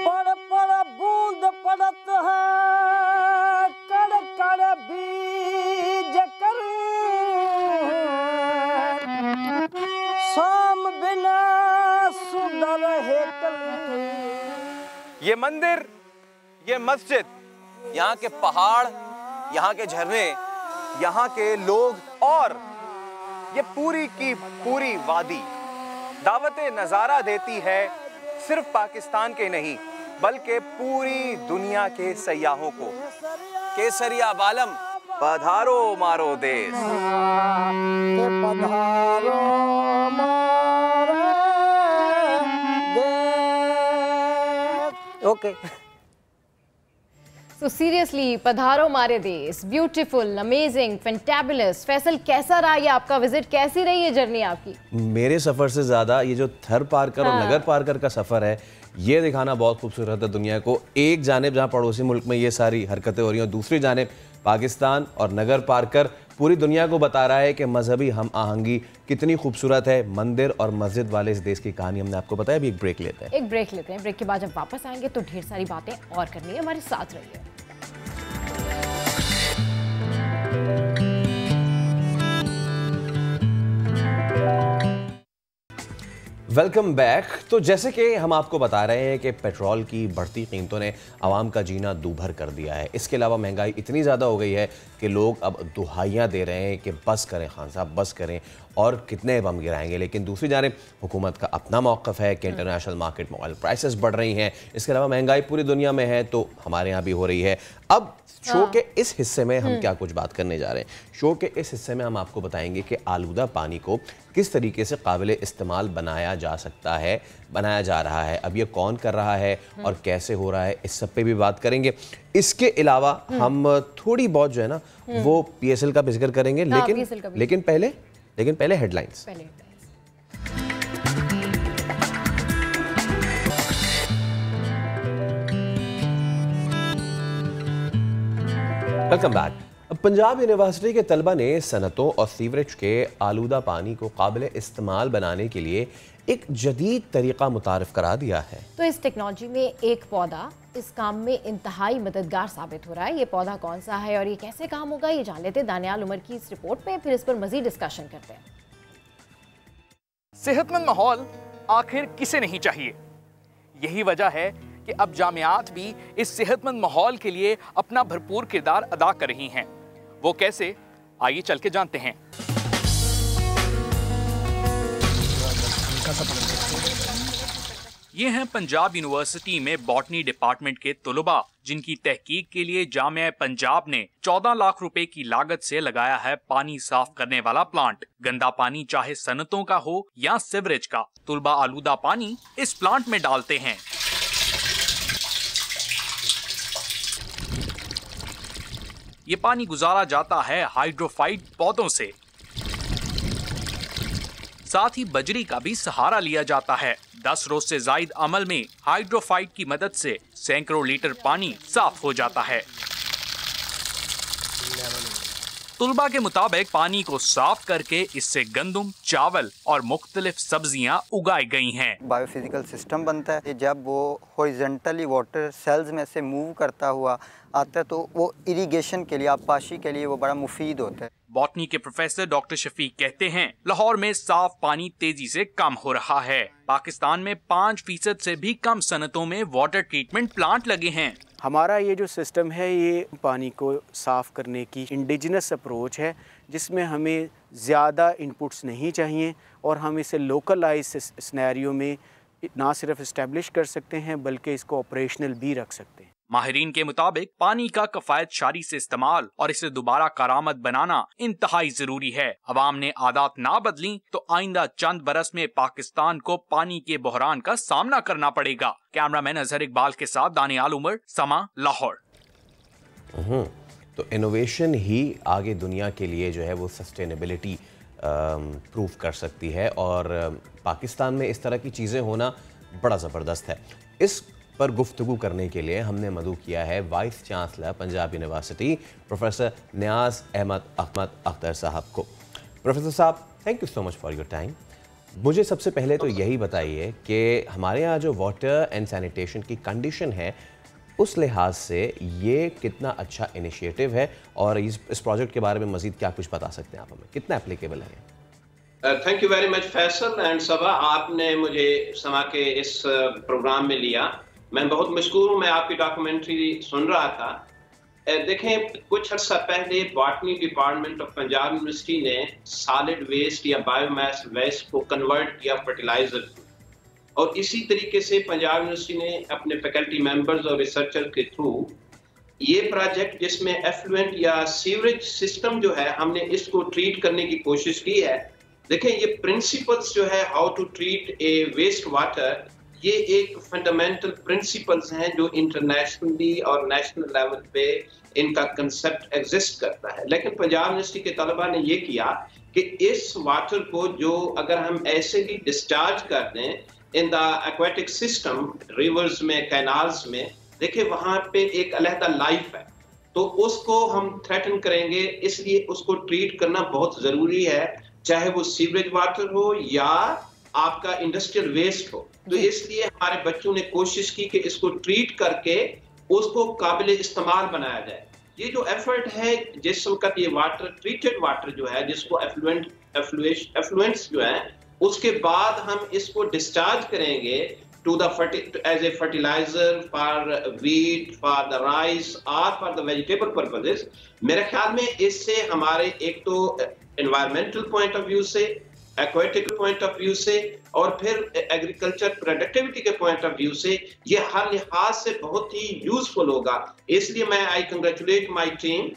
पड़ पड़ बूंद पड़त है, कड़ कड़ बीज कर, शाम बिना सुंदर हेकल।
ये मंदिर, ये मस्जिद, यहाँ के पहाड़, यहाँ के झरने, यहाँ के लोग और ये पूरी की पूरी वादी दावत नजारा देती है सिर्फ पाकिस्तान के नहीं बल्कि पूरी दुनिया के सयाहों को। केसरिया बालम पधारो मारो देश।
पधारो मारो देश।
ओके।
So seriously, पधारो मारे देश, ब्यूटीफुल, अमेजिंग, फैंटाबुलस। फैसल, कैसा रहा ये आपका विजिट, कैसी रही ये जर्नी आपकी?
मेरे सफ़र से ज़्यादा ये जो थर पार्कर और नगर पार्कर का सफ़र है, ये दिखाना बहुत खूबसूरत है दुनिया को। एक जानिब जहाँ पड़ोसी मुल्क में ये सारी हरकतें हो रही हैं, दूसरी जानिब पाकिस्तान और नगर पार्कर पूरी दुनिया को बता रहा है कि मजहबी हम आहंगी कितनी खूबसूरत है। मंदिर और मस्जिद वाले इस देश की कहानी हमने आपको बताया। अभी एक ब्रेक लेते हैं।
एक ब्रेक लेते हैं। ब्रेक के बाद जब वापस आएंगे तो ढेर सारी बातें और करनी है, हमारे साथ रहिए।
Welcome back. तो जैसे कि हम आपको बता रहे हैं कि पेट्रोल की बढ़ती कीमतों ने आवाम का जीना दूभर कर दिया है। इसके अलावा महंगाई इतनी ज़्यादा हो गई है कि लोग अब दुहाइयाँ दे रहे हैं कि बस करें खान साहब, बस करें, और कितने बम गिराएंगे। लेकिन दूसरी जानिब हुकूमत का अपना मौक़िफ़ है कि इंटरनेशनल मार्केट में ऑयल प्राइसेस बढ़ रही हैं। इसके अलावा महंगाई पूरी दुनिया में है तो हमारे यहाँ भी हो रही है। अब शो के इस हिस्से में हम क्या कुछ बात करने जा रहे हैं। शो के इस हिस्से में हम आपको बताएंगे कि आलूदा पानी को किस तरीके से काबिल इस्तेमाल बनाया जा सकता है, बनाया जा रहा है, अब ये कौन कर रहा है और कैसे हो रहा है, इस सब पे भी बात करेंगे। इसके अलावा हम थोड़ी बहुत जो है ना वो PSL का भी जिक्र करेंगे, लेकिन पहले headlines. Welcome back. Punjab university के तलबा ने सनतों और सीवरेज के आलूदा पानी को काबिल इस्तेमाल बनाने के लिए एक जदीद तरीका मुतारिफ करा दिया है।
तो इस टेक्नोलॉजी में एक पौधा इस काम में इंतहाई मददगार साबित हो रहा है। ये पौधा कौन सा है और ये कैसे काम होगा, ये जान लेते हैं दानियाल उमर की इस रिपोर्ट में, फिर इस पर मजीद डिस्कशन करते हैं।
सेहतमंद माहौल आखिर किसे नहीं चाहिए। यही वजह है कि अब जामियात भी इस सेहतमंद माहौल के लिए अपना भरपूर किरदार अदा कर रही हैं। वो कैसे, आइए चल के जानते हैं। ये हैं पंजाब यूनिवर्सिटी में बॉटनी डिपार्टमेंट के तलबा, जिनकी तहकीक के लिए जामिया पंजाब ने 14 लाख रुपए की लागत से लगाया है पानी साफ करने वाला प्लांट। गंदा पानी चाहे सनतों का हो या सीवरेज का, तलबा आलूदा पानी इस प्लांट में डालते हैं। ये पानी गुजारा जाता है हाइड्रोफाइट पौधों से, साथ ही बजरी का भी सहारा लिया जाता है। 10 रोज से जायद अमल में हाइड्रोफाइट की मदद से सैकड़ों लीटर पानी साफ हो जाता है। तुलबा के मुताबिक पानी को साफ करके इससे गंदम, चावल और मुख्तलिफ सब्जियां उगाई गई हैं।
बायोफिजिकल सिस्टम बनता है, जब वो हॉरिजॉन्टली वाटर सेल्स में से मूव करता हुआ आता है तो वो इरिगेशन के लिए, आबपाशी के लिए वो बड़ा मुफीद होता है।
बॉटनी के प्रोफेसर डॉक्टर शफीक कहते हैं लाहौर में साफ पानी तेजी से कम हो रहा है। पाकिस्तान में 5% से भी कम सनतों में वाटर ट्रीटमेंट प्लांट लगे हैं।
हमारा ये जो सिस्टम है ये पानी को साफ़ करने की इंडिजिनस अप्रोच है, जिसमें हमें ज़्यादा इनपुट्स नहीं चाहिए और हम इसे लोकलाइज सिनेरियो में ना सिर्फ इस्टेब्लिश कर सकते हैं बल्कि इसको ऑपरेशनल भी रख सकते हैं।
माहिरीन के मुताबिक पानी का किफायतशारी से इस्तेमाल और इसे दोबारा कारामद बनाना इंतहाई जरूरी है। अवाम ने आदत ना बदली तो आइंदा चंद बरस में पाकिस्तान को पानी के बहरान का सामना करना पड़ेगा। कैमरामैन अजहर इकबाल के साथ दानियाल उमर, समा, लाहौर।
तो इनोवेशन ही आगे दुनिया के लिए जो है वो सस्टेनेबिलिटी प्रूव कर सकती है, और पाकिस्तान में इस तरह की चीज़ें होना बड़ा ज़बरदस्त है। इस पर गुफ्तगू करने के लिए हमने मदऊ किया है vice chancellor Punjab university professor Niaz Ahmad Akhtar साहब को। प्रोफेसर साहब, thank you so much for your time. मुझे सबसे पहले तो यही बताइए कि हमारे यहाँ जो वाटर एंड सैनिटेशन की कंडीशन है उस लिहाज से ये कितना अच्छा इनिशिएटिव है, और इस प्रोजेक्ट के बारे में मजीद क्या कुछ बता सकते हैं आप हमें, कितना एप्लीकेबल है?
Thank you very much Faisal and Saba, आपने मुझे समा के इस प्रोग्राम में लिया। मैं बहुत मशकूर हूँ। मैं आपकी डॉक्यूमेंट्री सुन रहा था। देखें, कुछ अर्सा पहले botany department of Punjab university ने सॉलिड वेस्ट या बायोमास वेस्ट को कन्वर्ट किया फर्टिलाइजर, और इसी तरीके से पंजाब यूनिवर्सिटी ने अपने फैकल्टी मेंबर्स और रिसर्चर के थ्रू ये प्रोजेक्ट, जिसमें एफ्लुएंट या सीवरेज सिस्टम जो है, हमने इसको ट्रीट करने की कोशिश की है। देखें, ये प्रिंसिपल्स जो है how to treat a waste water, ये एक फंडामेंटल प्रिंसिपल्स हैं जो इंटरनेशनली और नेशनल लेवल पे इनका कंसेप्ट एग्जिस्ट करता है। लेकिन पंजाब यूनिवर्सिटी के तलबा ने ये किया कि इस वाटर को जो अगर हम ऐसे ही डिस्चार्ज कर दें in the aquatic system, reverse में, कैनाल्स में, देखिए वहां पे एक अलहदा लाइफ है, तो उसको हम थ्रेटन करेंगे। इसलिए उसको ट्रीट करना बहुत जरूरी है, चाहे वो सीवरेज वाटर हो या आपका इंडस्ट्रियल वेस्ट हो। तो इसलिए हमारे बच्चों ने कोशिश की कि इसको ट्रीट करके उसको काबिल इस्तेमाल बनाया जाए। ये जो एफर्ट है, जिस वक्त ये वाटर, ट्रीटेड वाटर जो है, जिसको एफ्लुएंट्स जो है, उसके बाद हम इसको डिस्चार्ज करेंगे to the as a fertiliser for wheat, for the rice और फॉर द वेजिटेबल पर्पसेस। मेरे ख्याल में इससे हमारे एक तो एनवायरमेंटल पॉइंट ऑफ व्यू से, एक्वेटिक पॉइंट ऑफ व्यू से, और फिर एग्रीकल्चर प्रोडक्टिविटी के पॉइंट ऑफ व्यू से ये हर लिहाज से बहुत ही यूजफुल होगा। इसलिए मैं आई congratulate my team,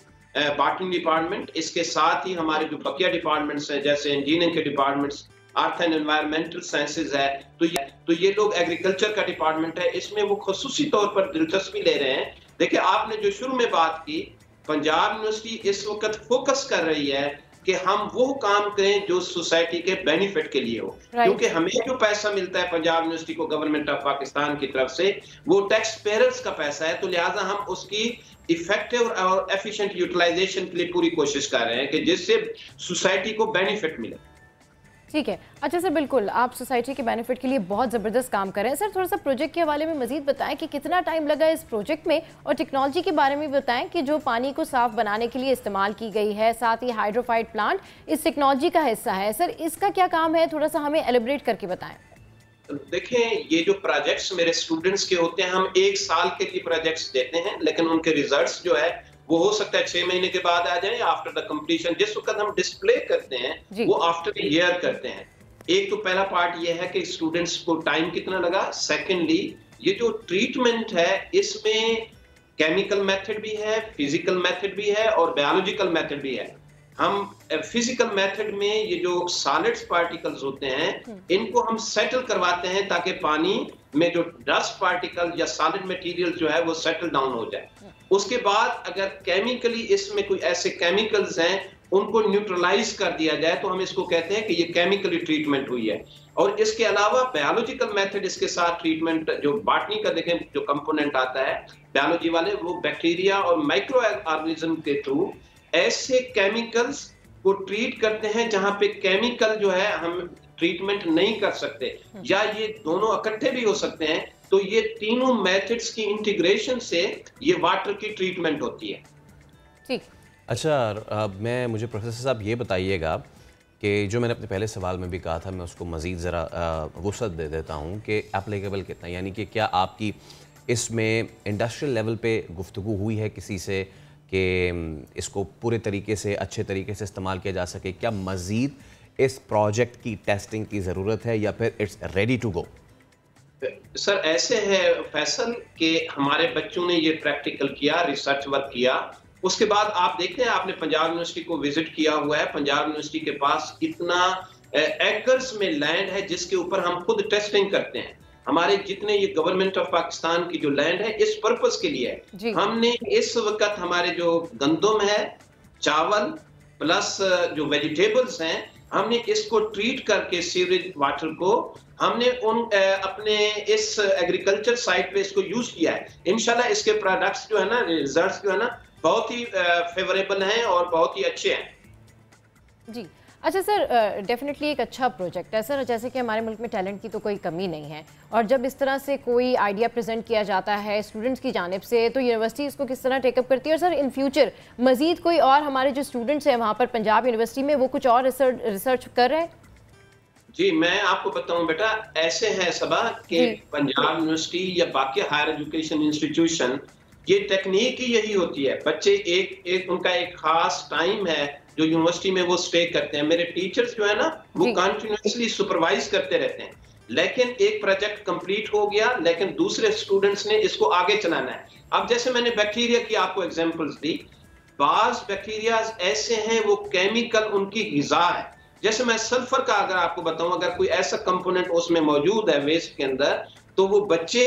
botany department, इसके साथ ही हमारे जो बकिया डिपार्टमेंट्स हैं जैसे इंजीनियरिंग के departments, earth and environmental sciences है, तो ये लोग एग्रीकल्चर का डिपार्टमेंट है, इसमें वो खुसूसी तौर पर दिलचस्पी ले रहे हैं। देखिए, आपने जो शुरू में बात की, पंजाब यूनिवर्सिटी इस वक्त फोकस कर रही है कि हम वो काम करें जो सोसाइटी के बेनिफिट के लिए हो, क्योंकि हमें जो पैसा मिलता है पंजाब यूनिवर्सिटी को गवर्नमेंट ऑफ पाकिस्तान की तरफ से, वो टैक्स पेयर्स का पैसा है, तो लिहाजा हम उसकी इफेक्टिव और एफिशिएंट यूटिलाइजेशन के लिए पूरी कोशिश कर रहे हैं कि जिससे सोसाइटी को बेनिफिट मिले।
ठीक है, अच्छा सर, बिल्कुल आप सोसाइटी के बेनिफिट के लिए बहुत ज़बरदस्त काम कर रहे हैं। सर, थोड़ा सा प्रोजेक्ट के हवाले में मजीद बताएं कि कितना टाइम लगा इस प्रोजेक्ट में, और टेक्नोलॉजी के बारे में बताएं कि जो पानी को साफ बनाने के लिए इस्तेमाल की गई है, साथ ही हाइड्रोफाइड प्लांट इस टेक्नोलॉजी का हिस्सा है। सर, इसका क्या काम है, थोड़ा सा हमें एलिब्रेट करके बताएं।
देखें, ये जो प्रोजेक्ट्स मेरे स्टूडेंट्स के होते हैं, हम 1 साल के लिए प्रोजेक्ट्स देते हैं, लेकिन उनके रिजल्ट्स जो है वो हो सकता है 6 महीने के बाद आ जाए, आफ्टर द कंप्लीशन। जिस वक्त हम डिस्प्ले करते हैं वो आफ्टर ईयर करते हैं। एक तो पहला पार्ट ये है कि स्टूडेंट्स को टाइम कितना लगा। सेकेंडली, ये जो ट्रीटमेंट है इसमें केमिकल मेथड भी है, फिजिकल मेथड भी है और बायोलॉजिकल मेथड भी है। हम फिजिकल मेथड में ये जो सॉलिड्स पार्टिकल्स होते हैं इनको हम सेटल करवाते हैं ताकि पानी में जो डस्ट पार्टिकल या सॉलिड मटेरियल जो है वो सेटल डाउन हो जाए। उसके बाद अगर केमिकली इसमें कोई ऐसे केमिकल्स हैं उनको न्यूट्रलाइज कर दिया जाए तो हम इसको कहते हैं कि ये केमिकली ट्रीटमेंट हुई है। और इसके अलावा बायोलॉजिकल मेथड इसके साथ ट्रीटमेंट, जो बॉटनी का देखें जो कंपोनेंट आता है बायोलॉजी वाले, वो बैक्टीरिया और माइक्रो ऑर्गेनिज्म के थ्रू ऐसे केमिकल्स को ट्रीट करते हैं जहां पे केमिकल जो है हम ट्रीटमेंट नहीं कर सकते, या ये दोनों इकट्ठे भी हो सकते हैं। तो ये तीनों मेथड्स की इंटीग्रेशन से ये वाटर की ट्रीटमेंट होती है।
ठीक।
अच्छा, मुझे प्रोफेसर साहब ये बताइएगा कि जो मैंने अपने पहले सवाल में भी कहा था, मैं उसको मज़ीद ज़रा वुसअत दे देता हूँ कि एप्लीकेबल कितना, यानी कि क्या आपकी इसमें इंडस्ट्रियल लेवल पे गुफ्तगू हुई है किसी से कि इसको पूरे तरीके से, अच्छे तरीके से इस्तेमाल किया जा सके? क्या मज़ीद इस प्रोजेक्ट की टेस्टिंग की ज़रूरत है या फिर it's ready to go?
Sir ऐसे है फैसल कि हमारे बच्चों ने ये प्रैक्टिकल किया, रिसर्च वर्क किया। उसके बाद आप देखते हैं, आपने पंजाब यूनिवर्सिटी को विजिट किया हुआ है। पंजाब यूनिवर्सिटी के पास इतना एकर्स में लैंड है जिसके ऊपर हम खुद टेस्टिंग करते हैं। हमारे जितने ये गवर्नमेंट ऑफ पाकिस्तान की जो लैंड है इस पर्पस के लिए है। हमने इस वक्त हमारे जो गंदम है, चावल प्लस जो वेजिटेबल्स हैं, हमने इसको ट्रीट करके सीवरेज वाटर को हमने अपने इस एग्रीकल्चर साइट पे इसको यूज किया है। इंशाल्लाह इसके प्रोडक्ट्स जो है ना, रिजल्ट्स जो है ना, बहुत ही फेवरेबल हैं और बहुत ही अच्छे हैं।
जी अच्छा सर, डेफिनेटली एक अच्छा प्रोजेक्ट है सर। जैसे कि हमारे मुल्क में टैलेंट की तो कोई कमी नहीं है, और जब इस तरह से कोई आइडिया प्रेजेंट किया जाता है स्टूडेंट्स की जानिब से, तो यूनिवर्सिटी इसको किस तरह टेकअप करती है? और सर इन फ्यूचर मजीद कोई और हमारे जो स्टूडेंट्स हैं वहाँ पर पंजाब यूनिवर्सिटी में, वो कुछ और रिसर्च कर रहे हैं?
जी मैं आपको बताऊं बेटा, ऐसे है सबा कि पंजाब यूनिवर्सिटी या बाकी हायर एजुकेशन इंस्टीट्यूशन, ये टेक्निक ही यही होती है। बच्चे एक उनका एक खास टाइम है जो यूनिवर्सिटी में वो स्टे करते हैं। मेरे टीचर्स जो है ना, वो कंटिन्यूअसली सुपरवाइज करते रहते हैं। लेकिन एक प्रोजेक्ट कंप्लीट हो गया, लेकिन दूसरे स्टूडेंट्स ने इसको आगे चलाना है। अब जैसे मैंने बैक्टीरिया की आपको एग्जांपल्स दी, बाज बैक्टीरिया ऐसे हैं वो केमिकल उनकी गिजा है। जैसे मैं सल्फर का अगर आपको बताऊं, अगर कोई ऐसा कंपोनेंट उसमें मौजूद है वेस्ट के अंदर, तो वो बच्चे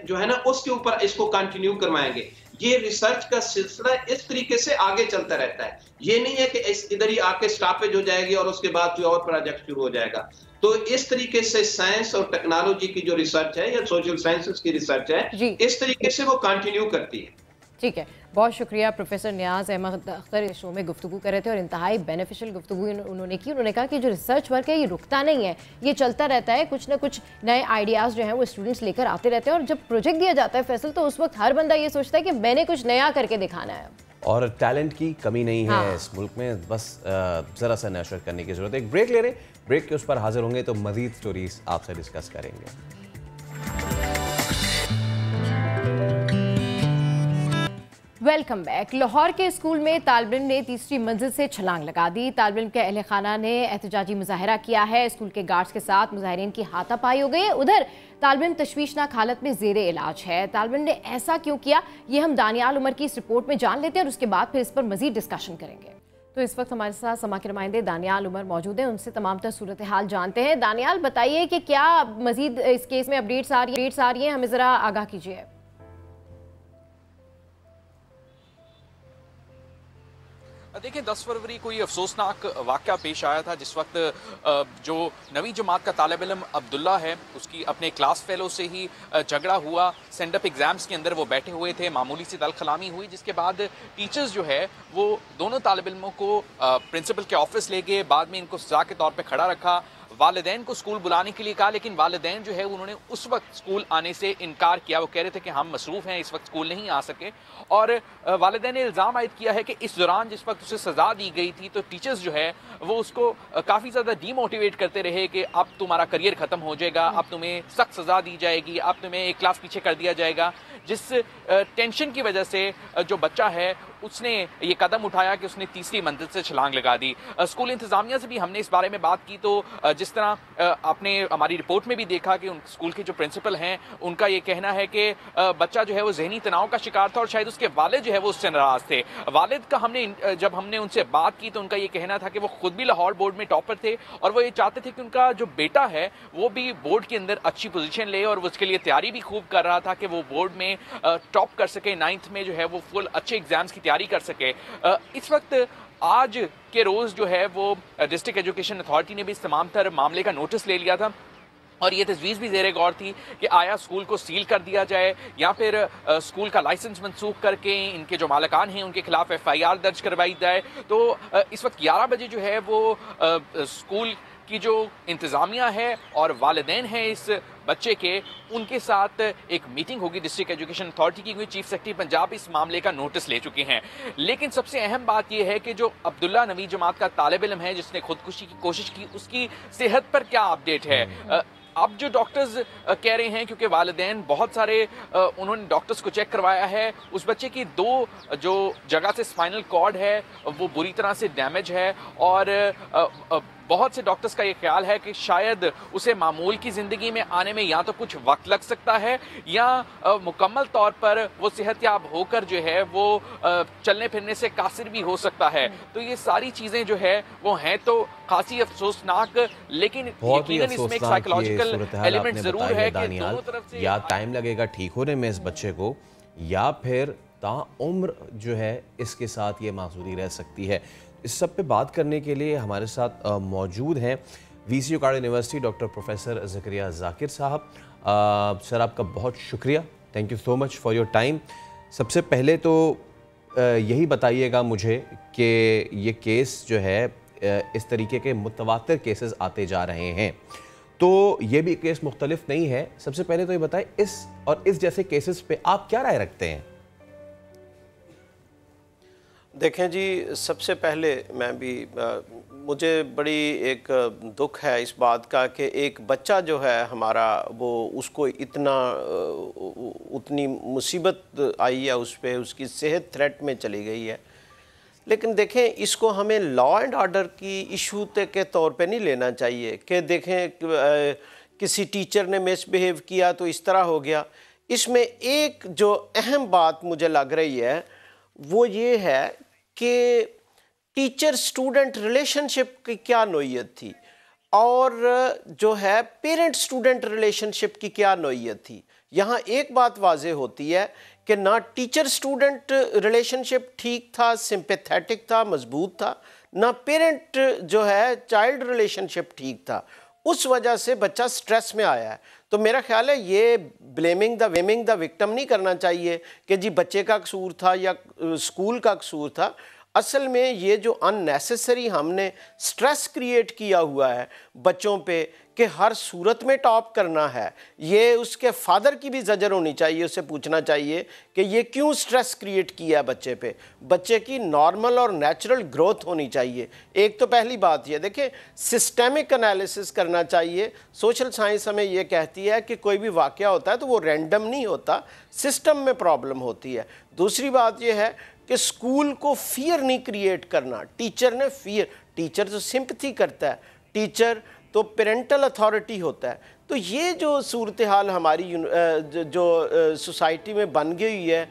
जो है ना उसके ऊपर इसको कंटिन्यू करवाएंगे। ये रिसर्च का सिलसिला इस तरीके से आगे चलता रहता है। ये नहीं है कि इधर ही आके स्टॉपेज हो जाएगी और उसके बाद कोई और प्रोजेक्ट शुरू हो जाएगा। तो इस तरीके से साइंस और टेक्नोलॉजी की जो रिसर्च है या सोशल साइंसेस की रिसर्च है, इस तरीके से वो कंटिन्यू करती है।
ठीक है, बहुत शुक्रिया। प्रोफेसर नियाज अहमद अख्तर इस शो में गुफ्तगू कर रहे थे और इंतहाई बेनिफिशियल गुफ्तगू उन्होंने की। उन्होंने कहा कि जो रिसर्च वर्क है ये रुकता नहीं है, ये चलता रहता है। कुछ ना कुछ नए आइडियाज़ जो हैं वो स्टूडेंट्स लेकर आते रहते हैं, और जब प्रोजेक्ट दिया जाता है फैसल, तो उस वक्त हर बंदा ये सोचता है कि मैंने कुछ नया करके दिखाना है। और
टैलेंट की कमी नहीं है इस मुल्क में, बस ज़रा सा नशर करने की ज़रूरत है। एक ब्रेक ले रहे, ब्रेक के उस पर हाजिर होंगे तो मज़ीद स्टोरीज आपसे डिस्कस करेंगे।
Welcome back. लाहौर के स्कूल में तालिब इल्म ने तीसरी मंजिल से छलांग लगा दी। तालिब इल्म के अहले खाना ने एहतजाजी मुजाहरा किया है। स्कूल के गार्ड्स के साथ मुजाहिरीन की हाथापाई हो गई है। उधर तालिब इल्म तशवीशनाक हालत में ज़ेरे इलाज है। तालिब इल्म ने ऐसा क्यों किया, ये हम दानियाल उमर की इस रिपोर्ट में जान लेते हैं और उसके बाद फिर इस पर मजीद डिस्कशन करेंगे। तो इस वक्त हमारे साथ समा के नुमाइंदे दानियाल उमर मौजूद हैं, उनसे तमाम तर सूरत हाल जानते हैं। दानियाल बताइए कि क्या मजीद इस केस में अपडेट्स आ रही हैं, हमें ज़रा आगाह कीजिए।
देखिए 10 फरवरी को ये अफसोसनाक वाक़या पेश आया था, जिस वक्त जो नवी जमात का तालिब इल्म अब्दुल्ला है, उसकी अपने क्लास फेलो से ही झगड़ा हुआ। सेंड अप एग्ज़ाम्स के अंदर वो बैठे हुए थे, मामूली सी दलखलामी हुई, जिसके बाद टीचर्स जो है वो दोनों तालिब इल्मों को प्रिंसिपल के ऑफिस ले गए। बाद में इनको सज़ा के तौर पर खड़ा रखा, वालिदैन को स्कूल बुलाने के लिए कहा, लेकिन वालिदैन जो है उन्होंने उस वक्त स्कूल आने से इनकार किया। वो कह रहे थे कि हम मसरूफ़ हैं, इस वक्त स्कूल नहीं आ सके। और वालिदैन ने इल्ज़ाम आयद किया है कि इस दौरान जिस वक्त उसे सज़ा दी गई थी, तो टीचर्स जो है वो उसको काफ़ी ज़्यादा डीमोटिवेट करते रहे कि अब तुम्हारा करियर ख़त्म हो जाएगा, अब तुम्हें सख्त सज़ा दी जाएगी, अब तुम्हें एक क्लास पीछे कर दिया जाएगा। जिस टेंशन की वजह से जो बच्चा है उसने ये कदम उठाया कि उसने तीसरी मंजिल से छलांग लगा दी। स्कूल इंतज़ामिया से भी हमने इस बारे में बात की, तो जिस तरह आपने हमारी रिपोर्ट में भी देखा कि उन स्कूल के जो प्रिंसिपल हैं उनका ये कहना है कि बच्चा जो है वो जहनी तनाव का शिकार था और शायद उसके वालिद जो है वो उससे नाराज़ थे। वालिद का जब हमने उनसे बात की तो उनका ये कहना था कि वो खुद भी लाहौर बोर्ड में टॉपर थे और वो ये चाहते थे कि उनका जो बेटा है वो भी बोर्ड के अंदर अच्छी पोजीशन ले, और वो उसके लिए तैयारी भी खूब कर रहा था कि वो बोर्ड में टॉप कर सके, 9th में जो है वो फुल अच्छे एग्जाम्स की तैयारी कर सके। इस वक्त आज के रोज़ जो है वो डिस्ट्रिक्ट एजुकेशन अथॉरिटी ने भी इस तमाम तर मामले का नोटिस ले लिया था और ये तजवीज़ भी ज़ेरे गौर थी कि आया स्कूल को सील कर दिया जाए या फिर स्कूल का लाइसेंस मनसूख करके इनके जो मालिकान हैं उनके खिलाफ FIR दर्ज करवाई जाए। तो इस वक्त 11 बजे जो है वो स्कूल की जो इंतज़ामिया है और वालिदैन हैं इस बच्चे के, उनके साथ एक मीटिंग होगी डिस्ट्रिक्ट एजुकेशन अथॉरिटी की, क्योंकि चीफ सेक्रेटरी पंजाब इस मामले का नोटिस ले चुके हैं। लेकिन सबसे अहम बात यह है कि जो अब्दुल्ला नवी जमात का तालिब इल्म है जिसने खुदकुशी की कोशिश की, उसकी सेहत पर क्या अपडेट है। अब जो डॉक्टर्स कह रहे हैं, क्योंकि वालिदैन बहुत सारे उन्होंने डॉक्टर्स को चेक करवाया है, उस बच्चे की 2 जो जगह से स्पाइनल कॉर्ड है वो बुरी तरह से डैमेज है और बहुत से डॉक्टर्स का ये ख्याल है कि शायद उसे मामूल की ज़िंदगी में आने में या तो कुछ वक्त लग सकता है या मुकम्मल तौर पर वो सेहतयाब होकर जो है वो चलने फिरने से कासिर भी हो सकता है। तो ये सारी चीज़ें जो है वो हैं तो खासी अफसोसनाक, लेकिन यकीनन इसमें एक साइकोलॉजिकल एलिमेंट जरूर है कि दोनों तरफ से
या टाइम लगेगा ठीक होने में इस बच्चे को, या फिर ताउम्र जो है इसके साथ ये मासूरी रह सकती है। इस सब पे बात करने के लिए हमारे साथ मौजूद हैं VC उकाड़ा university doctor professor Zakaria Zakir साहब। सर आपका बहुत शुक्रिया, thank you so much for your time. सबसे पहले तो यही बताइएगा मुझे कि ये केस जो है इस तरीके के मुतवातिर केसेस आते जा रहे हैं, तो ये भी केस मुख्तलिफ नहीं है। सबसे पहले तो ये बताएं इस और इस जैसे केसेस पे आप क्या राय रखते हैं?
देखें जी, सबसे पहले मैं भी मुझे बड़ी एक दुख है इस बात का कि एक बच्चा जो है हमारा वो उसको उतनी मुसीबत आई है उस पर, उसकी सेहत थ्रेट में चली गई है। लेकिन देखें इसको हमें लॉ एंड ऑर्डर की इशू के तौर पे नहीं लेना चाहिए कि देखें किसी टीचर ने मिसबिहेव किया तो इस तरह हो गया। इसमें एक जो अहम बात मुझे लग रही है वो ये है कि टीचर स्टूडेंट रिलेशनशिप की क्या नोयत थी और जो है पेरेंट स्टूडेंट रिलेशनशिप की क्या नोयत थी। यहाँ एक बात वाज़ेह होती है कि ना टीचर स्टूडेंट रिलेशनशिप ठीक था, सिंपैथेटिक था, मजबूत था, ना पेरेंट जो है चाइल्ड रिलेशनशिप ठीक था। उस वजह से बच्चा स्ट्रेस में आया है। तो मेरा ख्याल है ये ब्लेमिंग द विक्टिम नहीं करना चाहिए कि जी बच्चे का कसूर था या स्कूल का कसूर था। असल में ये जो अननेसेसरी हमने स्ट्रेस क्रिएट किया हुआ है बच्चों पे कि हर सूरत में टॉप करना है, ये उसके फादर की भी ज़जर होनी चाहिए, उसे पूछना चाहिए कि ये क्यों स्ट्रेस क्रिएट किया है बच्चे पे। बच्चे की नॉर्मल और नेचुरल ग्रोथ होनी चाहिए। एक तो पहली बात ये देखिए, सिस्टेमिक एनालिसिस करना चाहिए। सोशल साइंस हमें ये कहती है कि कोई भी वाक़या होता है तो वो रैंडम नहीं होता, सिस्टम में प्रॉब्लम होती है। दूसरी बात ये है कि स्कूल को फियर नहीं क्रिएट करना। टीचर ने फियर, टीचर तो सिंपैथी करता है, टीचर तो पेरेंटल अथॉरिटी होता है। तो ये जो सूरत हाल हमारी जो सोसाइटी में बन गई है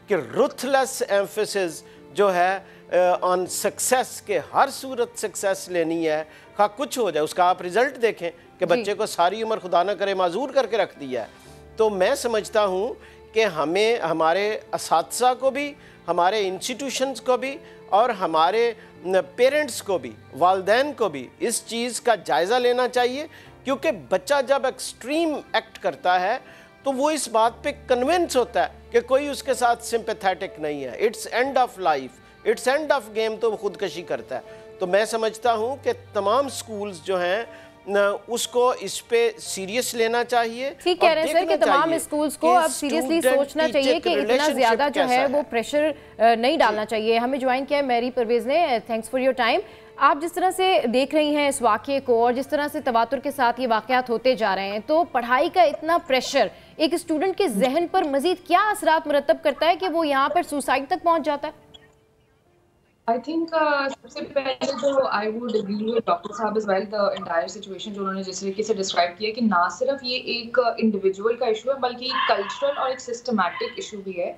कि रुथलेस एम्फेसिस जो है ऑन सक्सेस के, हर सूरत सक्सेस लेनी है, खा कुछ हो जाए। उसका आप रिज़ल्ट देखें कि बच्चे को सारी उम्र खुदा न करे माजूर करके रख दिया है। तो मैं समझता हूँ कि हमें हमारे असातिज़ा को भी, हमारे इंस्टीट्यूशंस को भी और हमारे पेरेंट्स को भी, वालिदैन को भी इस चीज़ का जायज़ा लेना चाहिए, क्योंकि बच्चा जब एक्सट्रीम एक्ट करता है तो वो इस बात पे कन्विंस होता है कि कोई उसके साथ सिंपैथेटिक नहीं है। It's end of life, it's end of game, तो वो खुदकशी करता है। तो मैं समझता हूँ कि तमाम स्कूल्स जो हैं उसको इस पे सीरियस लेना चाहिए।
ठीक कह रहे हैं सर कि तमाम स्कूल्स को अब सीरियसली सोचना चाहिए कि इतना ज्यादा जो है वो प्रेशर नहीं डालना चाहिए। हमें ज्वाइन किया है मैरी परवेज ने, थैंक्स फॉर योर टाइम। आप जिस तरह से देख रही हैं इस वाक़े को और जिस तरह से तवातुर के साथ ये वाक़यात होते जा रहे हैं, तो पढ़ाई का इतना प्रेशर एक स्टूडेंट के जहन पर मजीद क्या असरात मुरतब करता है कि वो यहाँ पर सुसाइड तक पहुँच जाता है?
आई थिंक सबसे पहले तो I would agree with doctor साहब as well, the entire situation जो उन्होंने जिस तरीके से डिस्क्राइब किया कि ना सिर्फ ये एक इंडिविजुअल का इशू है बल्कि कल्चरल और एक सिस्टमैटिक इशू भी है,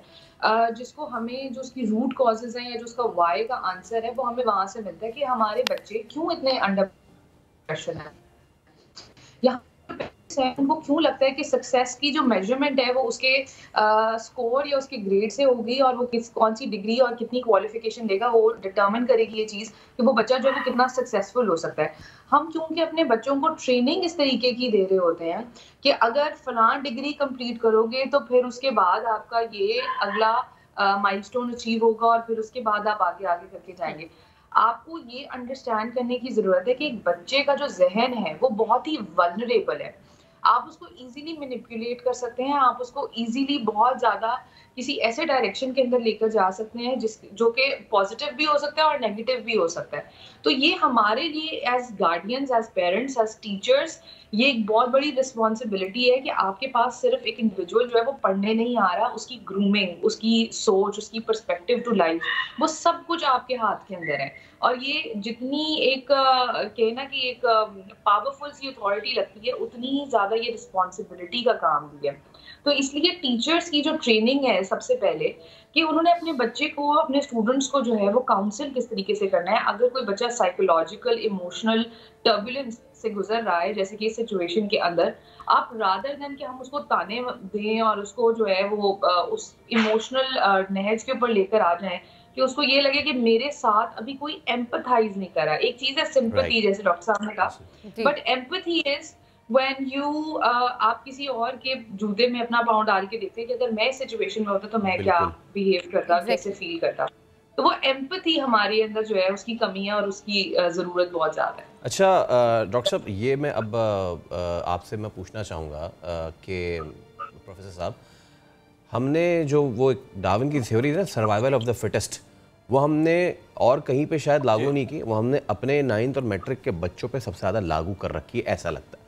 जिसको हमें जो उसकी रूट कॉजेज हैं या जो उसका वाई का आंसर है वो हमें वहाँ से मिलता है कि हमारे बच्चे क्यों इतने अंडर प्रेशर हैं। यहाँ उनको क्यों लगता है कि सक्सेस की जो मेजरमेंट है वो उसके स्कोर या उसके ग्रेड से होगी और वो कौन सी डिग्री और कितनी क्वालिफिकेशन देगा वो डिटरमिन करेगी ये चीज़ कि वो बच्चा जो है वो कितना सक्सेसफुल हो सकता है। हम क्योंकि अपने बच्चों को ट्रेनिंग इस तरीके की दे रहे होते हैं कि अगर फलां डिग्री कंप्लीट करोगे तो फिर उसके बाद आपका ये अगला माइलस्टोन अचीव होगा और फिर उसके बाद आप आगे आगे करके जाएंगे। आपको ये अंडरस्टैंड करने की ज़रूरत है कि एक बच्चे का जो जहन है वो बहुत ही वल्नरेबल है। आप उसको इजीली मैनिपुलेट कर सकते हैं, आप उसको इजीली बहुत ज़्यादा किसी ऐसे डायरेक्शन के अंदर लेकर जा सकते हैं जो कि पॉजिटिव भी हो सकता है और नेगेटिव भी हो सकता है। तो ये हमारे लिए as guardians, as parents, as teachers ये एक बहुत बड़ी रिस्पॉन्सिबिलिटी है कि आपके पास सिर्फ एक इंडिविजुअल जो है वो पढ़ने नहीं आ रहा, उसकी ग्रूमिंग, उसकी सोच, उसकी पर्सपेक्टिव टू लाइफ, वो सब कुछ आपके हाथ के अंदर है। और ये जितनी एक कहना कि एक पावरफुल सी अथॉरिटी लगती है, उतनी ही ज़्यादा ये रिस्पॉन्सिबिलिटी का काम भी है। तो इसलिए टीचर्स की जो ट्रेनिंग है सबसे पहले कि उन्होंने अपने बच्चे को, अपने स्टूडेंट्स को जो है वो काउंसिल किस तरीके से करना है। अगर कोई बच्चा साइकोलॉजिकल, इमोशनल टर्बुलेंस से गुजर रहा है, जैसे कि इस सिचुएशन के अंदर, आप रादर देन कि हम उसको ताने दें और उसको जो है वो उस इमोशनल नहज के ऊपर लेकर आ जाएं कि उसको ये लगे कि मेरे साथ अभी कोई एम्पथाइज नहीं कर रहा। एक चीज है सिंपैथी, जैसे डॉक्टर साहब ने कहा, but empathy is when you आप किसी और के जूते में अपना पाँव डाल के देखते हैं कि अगर मैं इस सिचुएशन में होता तो मैं क्या बिहेव करता, कैसे फील करता। तो वो एम्पैथी हमारे अंदर जो है उसकी कमी है और उसकी ज़रूरत बहुत ज़्यादा है।
अच्छा डॉक्टर साहब, ये मैं अब आपसे मैं पूछना चाहूँगा कि प्रोफेसर साहब, हमने जो वो डार्विन की थ्योरी है ना, सर्वाइवल ऑफ द फिटेस्ट, वो हमने और कहीं पे शायद लागू नहीं की, वो हमने अपने 9th और मैट्रिक के बच्चों पे सबसे ज़्यादा लागू कर रखी है, ऐसा लगता है,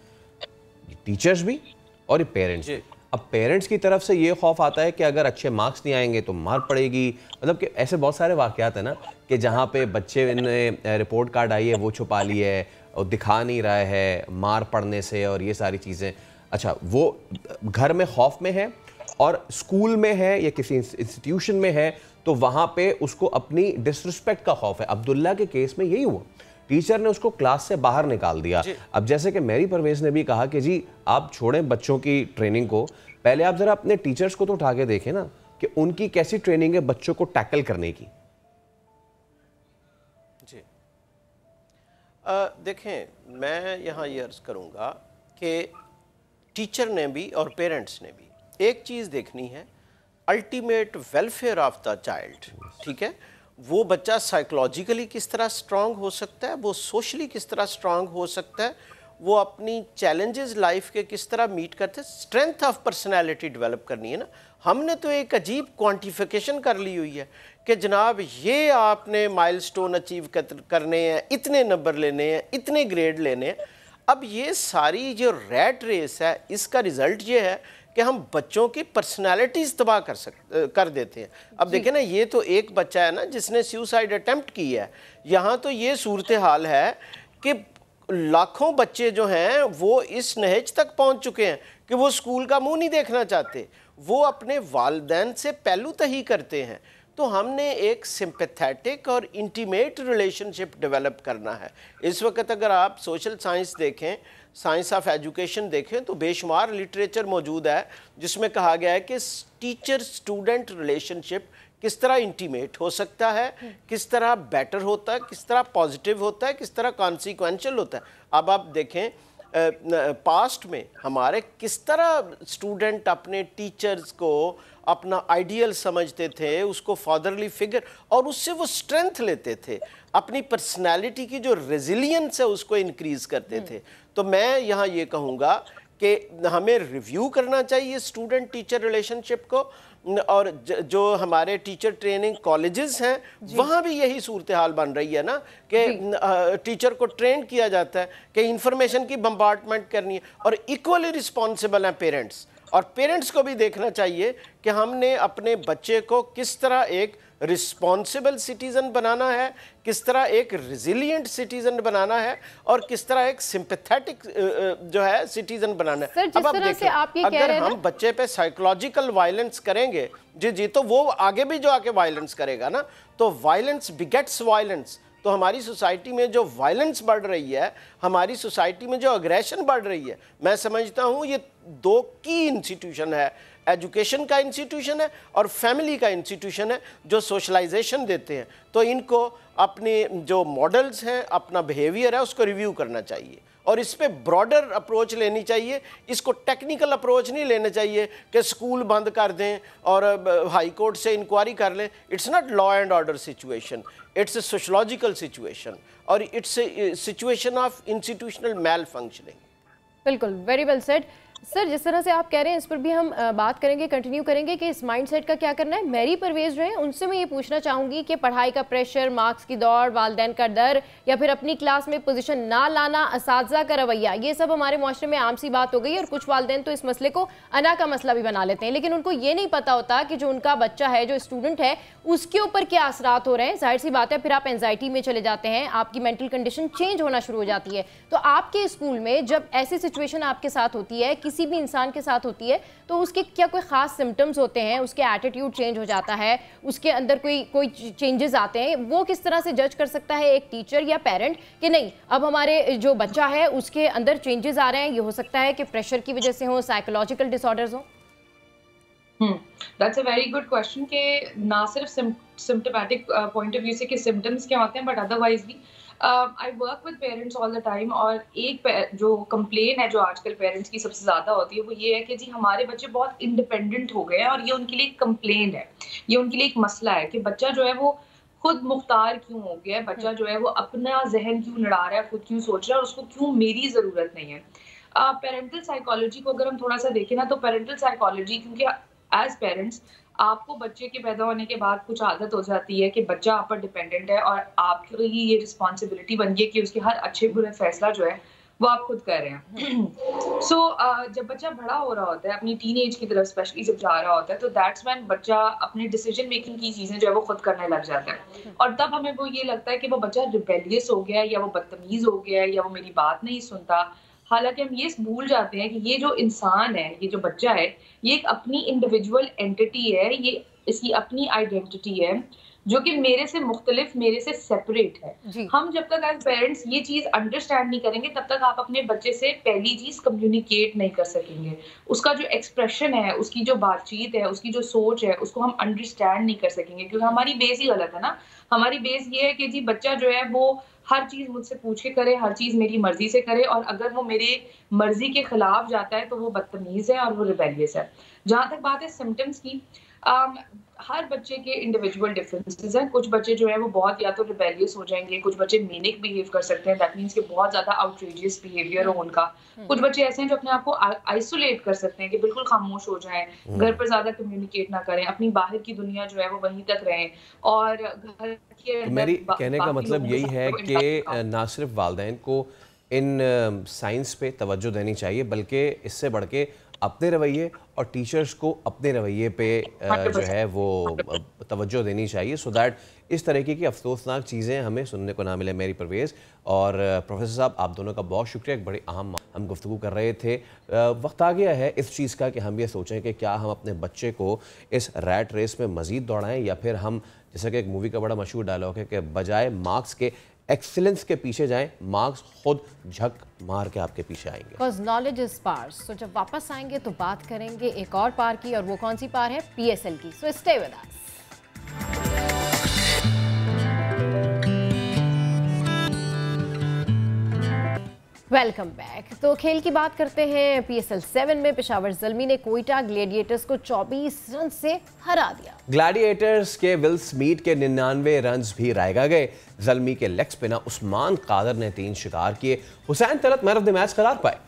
टीचर्स भी और पेरेंट्स भी। अब पेरेंट्स की तरफ से ये खौफ आता है कि अगर अच्छे मार्क्स नहीं आएंगे तो मार पड़ेगी, मतलब कि ऐसे बहुत सारे वाक़यात हैं ना कि जहाँ पे बच्चे ने रिपोर्ट कार्ड आई है वो छुपा ली है और दिखा नहीं रहा है मार पड़ने से और ये सारी चीज़ें। अच्छा, वो घर में खौफ में है और स्कूल में है या किसी इंस्टीट्यूशन में है तो वहाँ पे उसको अपनी डिसरिस्पेक्ट का खौफ है। अब्दुल्ला के केस में यही हुआ, टीचर ने उसको क्लास से बाहर निकाल दिया। अब जैसे कि मैरी परवेज ने भी कहा कि जी आप छोड़ें बच्चों की ट्रेनिंग को, पहले आप जरा अपने टीचर्स को तो उठा के देखें ना कि उनकी कैसी ट्रेनिंग है बच्चों को टैकल करने की।
जी देखें, मैं यहाँ ये अर्ज करूँगा कि टीचर ने भी और पेरेंट्स ने भी एक चीज़ देखनी है, ultimate welfare of the child. ठीक है, वो बच्चा साइकोलॉजिकली किस तरह स्ट्रांग हो सकता है, वो सोशली किस तरह स्ट्रांग हो सकता है, वो अपनी चैलेंजेस लाइफ के किस तरह मीट करते हैं, स्ट्रेंथ ऑफ पर्सनालिटी डेवलप करनी है ना। हमने तो एक अजीब क्वांटिफिकेशन कर ली हुई है कि जनाब ये आपने माइलस्टोन अचीव करने हैं, इतने नंबर लेने हैं, इतने ग्रेड लेने हैं। अब ये सारी जो रैट रेस है, इसका रिज़ल्ट ये है कि हम बच्चों की पर्सनैलिटीज़ तबाह कर देते हैं। अब देखें ना, ये तो एक बच्चा है ना जिसने सुसाइड अटेम्प्ट की है, यहाँ तो ये सूरत हाल है कि लाखों बच्चे जो हैं वो इस नहज तक पहुँच चुके हैं कि वो स्कूल का मुंह नहीं देखना चाहते, वो अपने वालिदैन से पहलू तही करते हैं। तो हमने एक सिंपैथेटिक और इंटीमेट रिलेशनशिप डेवलप करना है। इस वक्त अगर आप सोशल साइंस देखें, साइंस ऑफ एजुकेशन देखें, तो बेशुमार लिटरेचर मौजूद है जिसमें कहा गया है कि टीचर स्टूडेंट रिलेशनशिप किस तरह इंटीमेट हो सकता है, किस तरह बेटर होता है, किस तरह पॉजिटिव होता है, किस तरह कॉन्सिक्वेंशियल होता है। अब आप देखें पास्ट में हमारे किस तरह स्टूडेंट अपने टीचर्स को अपना आइडियल समझते थे, उसको फादरली फिगर, और उससे वो स्ट्रेंथ लेते थे, अपनी पर्सनालिटी की जो रेजिलियंस है उसको इंक्रीज करते थे। तो मैं यहाँ ये कहूँगा कि हमें रिव्यू करना चाहिए स्टूडेंट टीचर रिलेशनशिप को, और जो हमारे टीचर ट्रेनिंग कॉलेजेस हैं वहाँ भी यही सूरत हाल बन रही है ना कि टीचर को ट्रेन किया जाता है कि इंफॉर्मेशन की बम्बार्टमेंट करनी है, और इक्वली रिस्पॉन्सिबल हैं पेरेंट्स। और पेरेंट्स को भी देखना चाहिए कि हमने अपने बच्चे को किस तरह एक रिस्पॉन्सिबल सिटीज़न बनाना है, किस तरह एक रिजिलियंट सिटीज़न बनाना है, और किस तरह एक सिंपैथेटिक जो है सिटीज़न बनाना है। अब आप देखिए, अगर हम बच्चे पे साइकोलॉजिकल वायलेंस करेंगे जी तो वो आगे भी जो आके वायलेंस करेगा ना, तो वायलेंस बिगेट्स वायलेंस। तो हमारी सोसाइटी में जो वायलेंस बढ़ रही है, हमारी सोसाइटी में जो अग्रेशन बढ़ रही है, मैं समझता हूँ ये दो की इंस्टीट्यूशन है, एजुकेशन का इंस्टीट्यूशन है और फैमिली का इंस्टीट्यूशन है जो सोशलाइजेशन देते हैं। तो इनको अपने जो मॉडल्स हैं, अपना बिहेवियर है, उसको रिव्यू करना चाहिए और इस पे ब्रॉडर अप्रोच लेनी चाहिए। इसको टेक्निकल अप्रोच नहीं लेना चाहिए कि स्कूल बंद कर दें और हाई कोर्ट से इंक्वायरी कर लें। It's not law and order situation, it's a sociological situation और it's a situation of institutional malfunctioning.
बिल्कुल, वेरी वेल सेड। सर जिस तरह से आप कह रहे हैं इस पर भी हम बात करेंगे, कंटिन्यू करेंगे कि इस माइंडसेट का क्या करना है। मैरी परवेज जो है उनसे मैं ये पूछना चाहूँगी कि पढ़ाई का प्रेशर, मार्क्स की दौड़, वालिदैन का डर या फिर अपनी क्लास में पोजीशन ना लाना, असातिज़ा का रवैया, ये सब हमारे माशरे में आम सी बात हो गई है और कुछ वालिदैन तो इस मसले को अना का मसला भी बना लेते हैं, लेकिन उनको ये नहीं पता होता कि जो उनका बच्चा है, जो स्टूडेंट है, उसके ऊपर क्या असरात हो रहे हैं। जाहिर सी बात है फिर आप एंजाइटी में चले जाते हैं, आपकी मेंटल कंडीशन चेंज होना शुरू हो जाती है। तो आपके स्कूल में जब ऐसी सिचुएशन आपके साथ होती है, किसी भी इंसान के साथ होती है, तो उसके क्या कोई खास सिम्टम्स होते हैं, उसके एटीट्यूड चेंज हो जाता है, उसके अंदर कोई चेंजेस आते हैं, वो किस तरह से जज कर सकता है एक टीचर या पेरेंट कि नहीं अब हमारे जो बच्चा है उसके अंदर चेंजेस आ रहे हैं, ये हो सकता है कि प्रेशर की वजह से हो, साइकोलॉजिकल डिसऑर्डर्स हो?
That's a very good question कि ना सिर्फ सिम्टोमेटिक पॉइंट ऑफ व्यू से कि सिम्टम्स क्या होते हैं, बट अदरवाइज भी I work with parents all the time. और एक जो कंप्लेन है जो आजकल पेरेंट्स की सबसे ज़्यादा होती है वो ये है कि जी हमारे बच्चे बहुत इंडिपेंडेंट हो गए हैं, और ये उनके लिए एक कंप्लेन है, ये उनके लिए एक मसला है कि बच्चा जो है वो खुद मुख्तार क्यों हो गया है, बच्चा जो है वो अपना जहन क्यों लड़ा रहा है, खुद क्यों सोच रहा है, और उसको क्यों मेरी ज़रूरत नहीं है। पेरेंटल साइकोलॉजी को अगर हम थोड़ा सा देखें ना, तो पेरेंटल साइकोलॉजी, क्योंकि एज पेरेंट्स आपको बच्चे के पैदा होने के बाद कुछ आदत हो जाती है कि बच्चा आप पर डिपेंडेंट है, और आपकी ये रिस्पॉन्सिबिलिटी बन गई कि उसके हर अच्छे बुरे फैसला जो है वो आप खुद कर रहे हैं। सो जब बच्चा बड़ा हो रहा होता है, अपनी टीन एज की तरफ स्पेशली जब जा रहा होता है, तो दैट्स व्हेन बच्चा अपने डिसीजन मेकिंग की चीज़ें जो है वो खुद करने लग जाता है, और तब हमें वो ये लगता है कि वो बच्चा रिबेलियस हो गया है, या वो बदतमीज़ हो गया है, या वो मेरी बात नहीं सुनता। हालांकि हम ये भूल जाते हैं कि ये जो इंसान है, ये जो बच्चा है, ये एक अपनी इंडिविजुअल एंटिटी है, ये इसकी अपनी आइडेंटिटी है जो कि मेरे से मुख्तलिफ, मेरे से सेपरेट है। हम जब तक एज पेरेंट्स ये चीज़ अंडरस्टैंड नहीं करेंगे, तब तक आप अपने बच्चे से पहली चीज़ कम्युनिकेट नहीं कर सकेंगे। उसका जो एक्सप्रेशन है, उसकी जो बातचीत है, उसकी जो सोच है, उसको हम अंडरस्टैंड नहीं कर सकेंगे, क्योंकि हमारी बेस ही गलत है ना। हमारी बेस ये है कि जी बच्चा जो है वो हर चीज़ मुझसे पूछ के करे, हर चीज़ मेरी मर्जी से करे, और अगर वो मेरे मर्जी के खिलाफ जाता है तो वो बदतमीज़ है और वो रिबेलियस है। जहाँ तक बात है सिम्टम्स की, हर बच्चे के इंडिविजुअल डिफरेंसेस हैं। कुछ बच्चे जो है वो बहुत या तो रिबेलियस हो जाएंगे, कुछ बच्चे मेनिक बिहेव कर सकते हैं, दैट मीन्स कि बहुत ज़्यादा आउटरेजियस बिहेवियर हो उनका। कुछ बच्चे ऐसे हैं जो अपने आप को आइसोलेट कर सकते हैं कि बिल्कुल खामोश हो जाएं, घर पर ज़्यादा कम्युनिकेट ना करें, अपनी बाहर की दुनिया जो है वो वहीं तक रहें, और घर के
मेरी कहने का मतलब यही है कि ना सिर्फ वालिदैन को इन साइंस पे तवज्जो देनी चाहिए, बल्कि इससे बढ़ के अपने रवैये और टीचर्स को अपने रवैये पे जो है वो तवज्जो देनी चाहिए, सो दैट इस तरीके की अफसोसनाक चीज़ें हमें सुनने को ना मिले। मेरी परवेज़ और प्रोफेसर साहब, आप दोनों का बहुत शुक्रिया। एक बड़ी अहम हम गुफ्तगू कर रहे थे। वक्त आ गया है इस चीज़ का कि हम ये सोचें कि क्या हम अपने बच्चे को इस रैट रेस में मज़ीद दौड़ाएँ, या फिर हम, जैसा कि एक मूवी का बड़ा मशहूर डायलॉग है कि बजाय मार्क्स के एक्सीलेंस के पीछे जाएं, मार्क्स खुद झक मार के आपके पीछे आएंगे। Because knowledge is power. So जब वापस आएंगे तो बात करेंगे एक और पार की, और वो कौन सी पार है? PSL की। So stay with us. Welcome back. तो खेल की बात करते हैं। PSL 7 में पेशावर ज़ल्मी ने कोयटा ग्लैडिएटर्स को 24 रन से हरा दिया। ग्लैडिएटर्स के विल स्मीथ के 99 रन्स भी रायगा गए। ज़ल्मी के लेग स्पिनर उस्मान कादर ने 3 शिकार किए। Hussain Talat man of the match करार पाए।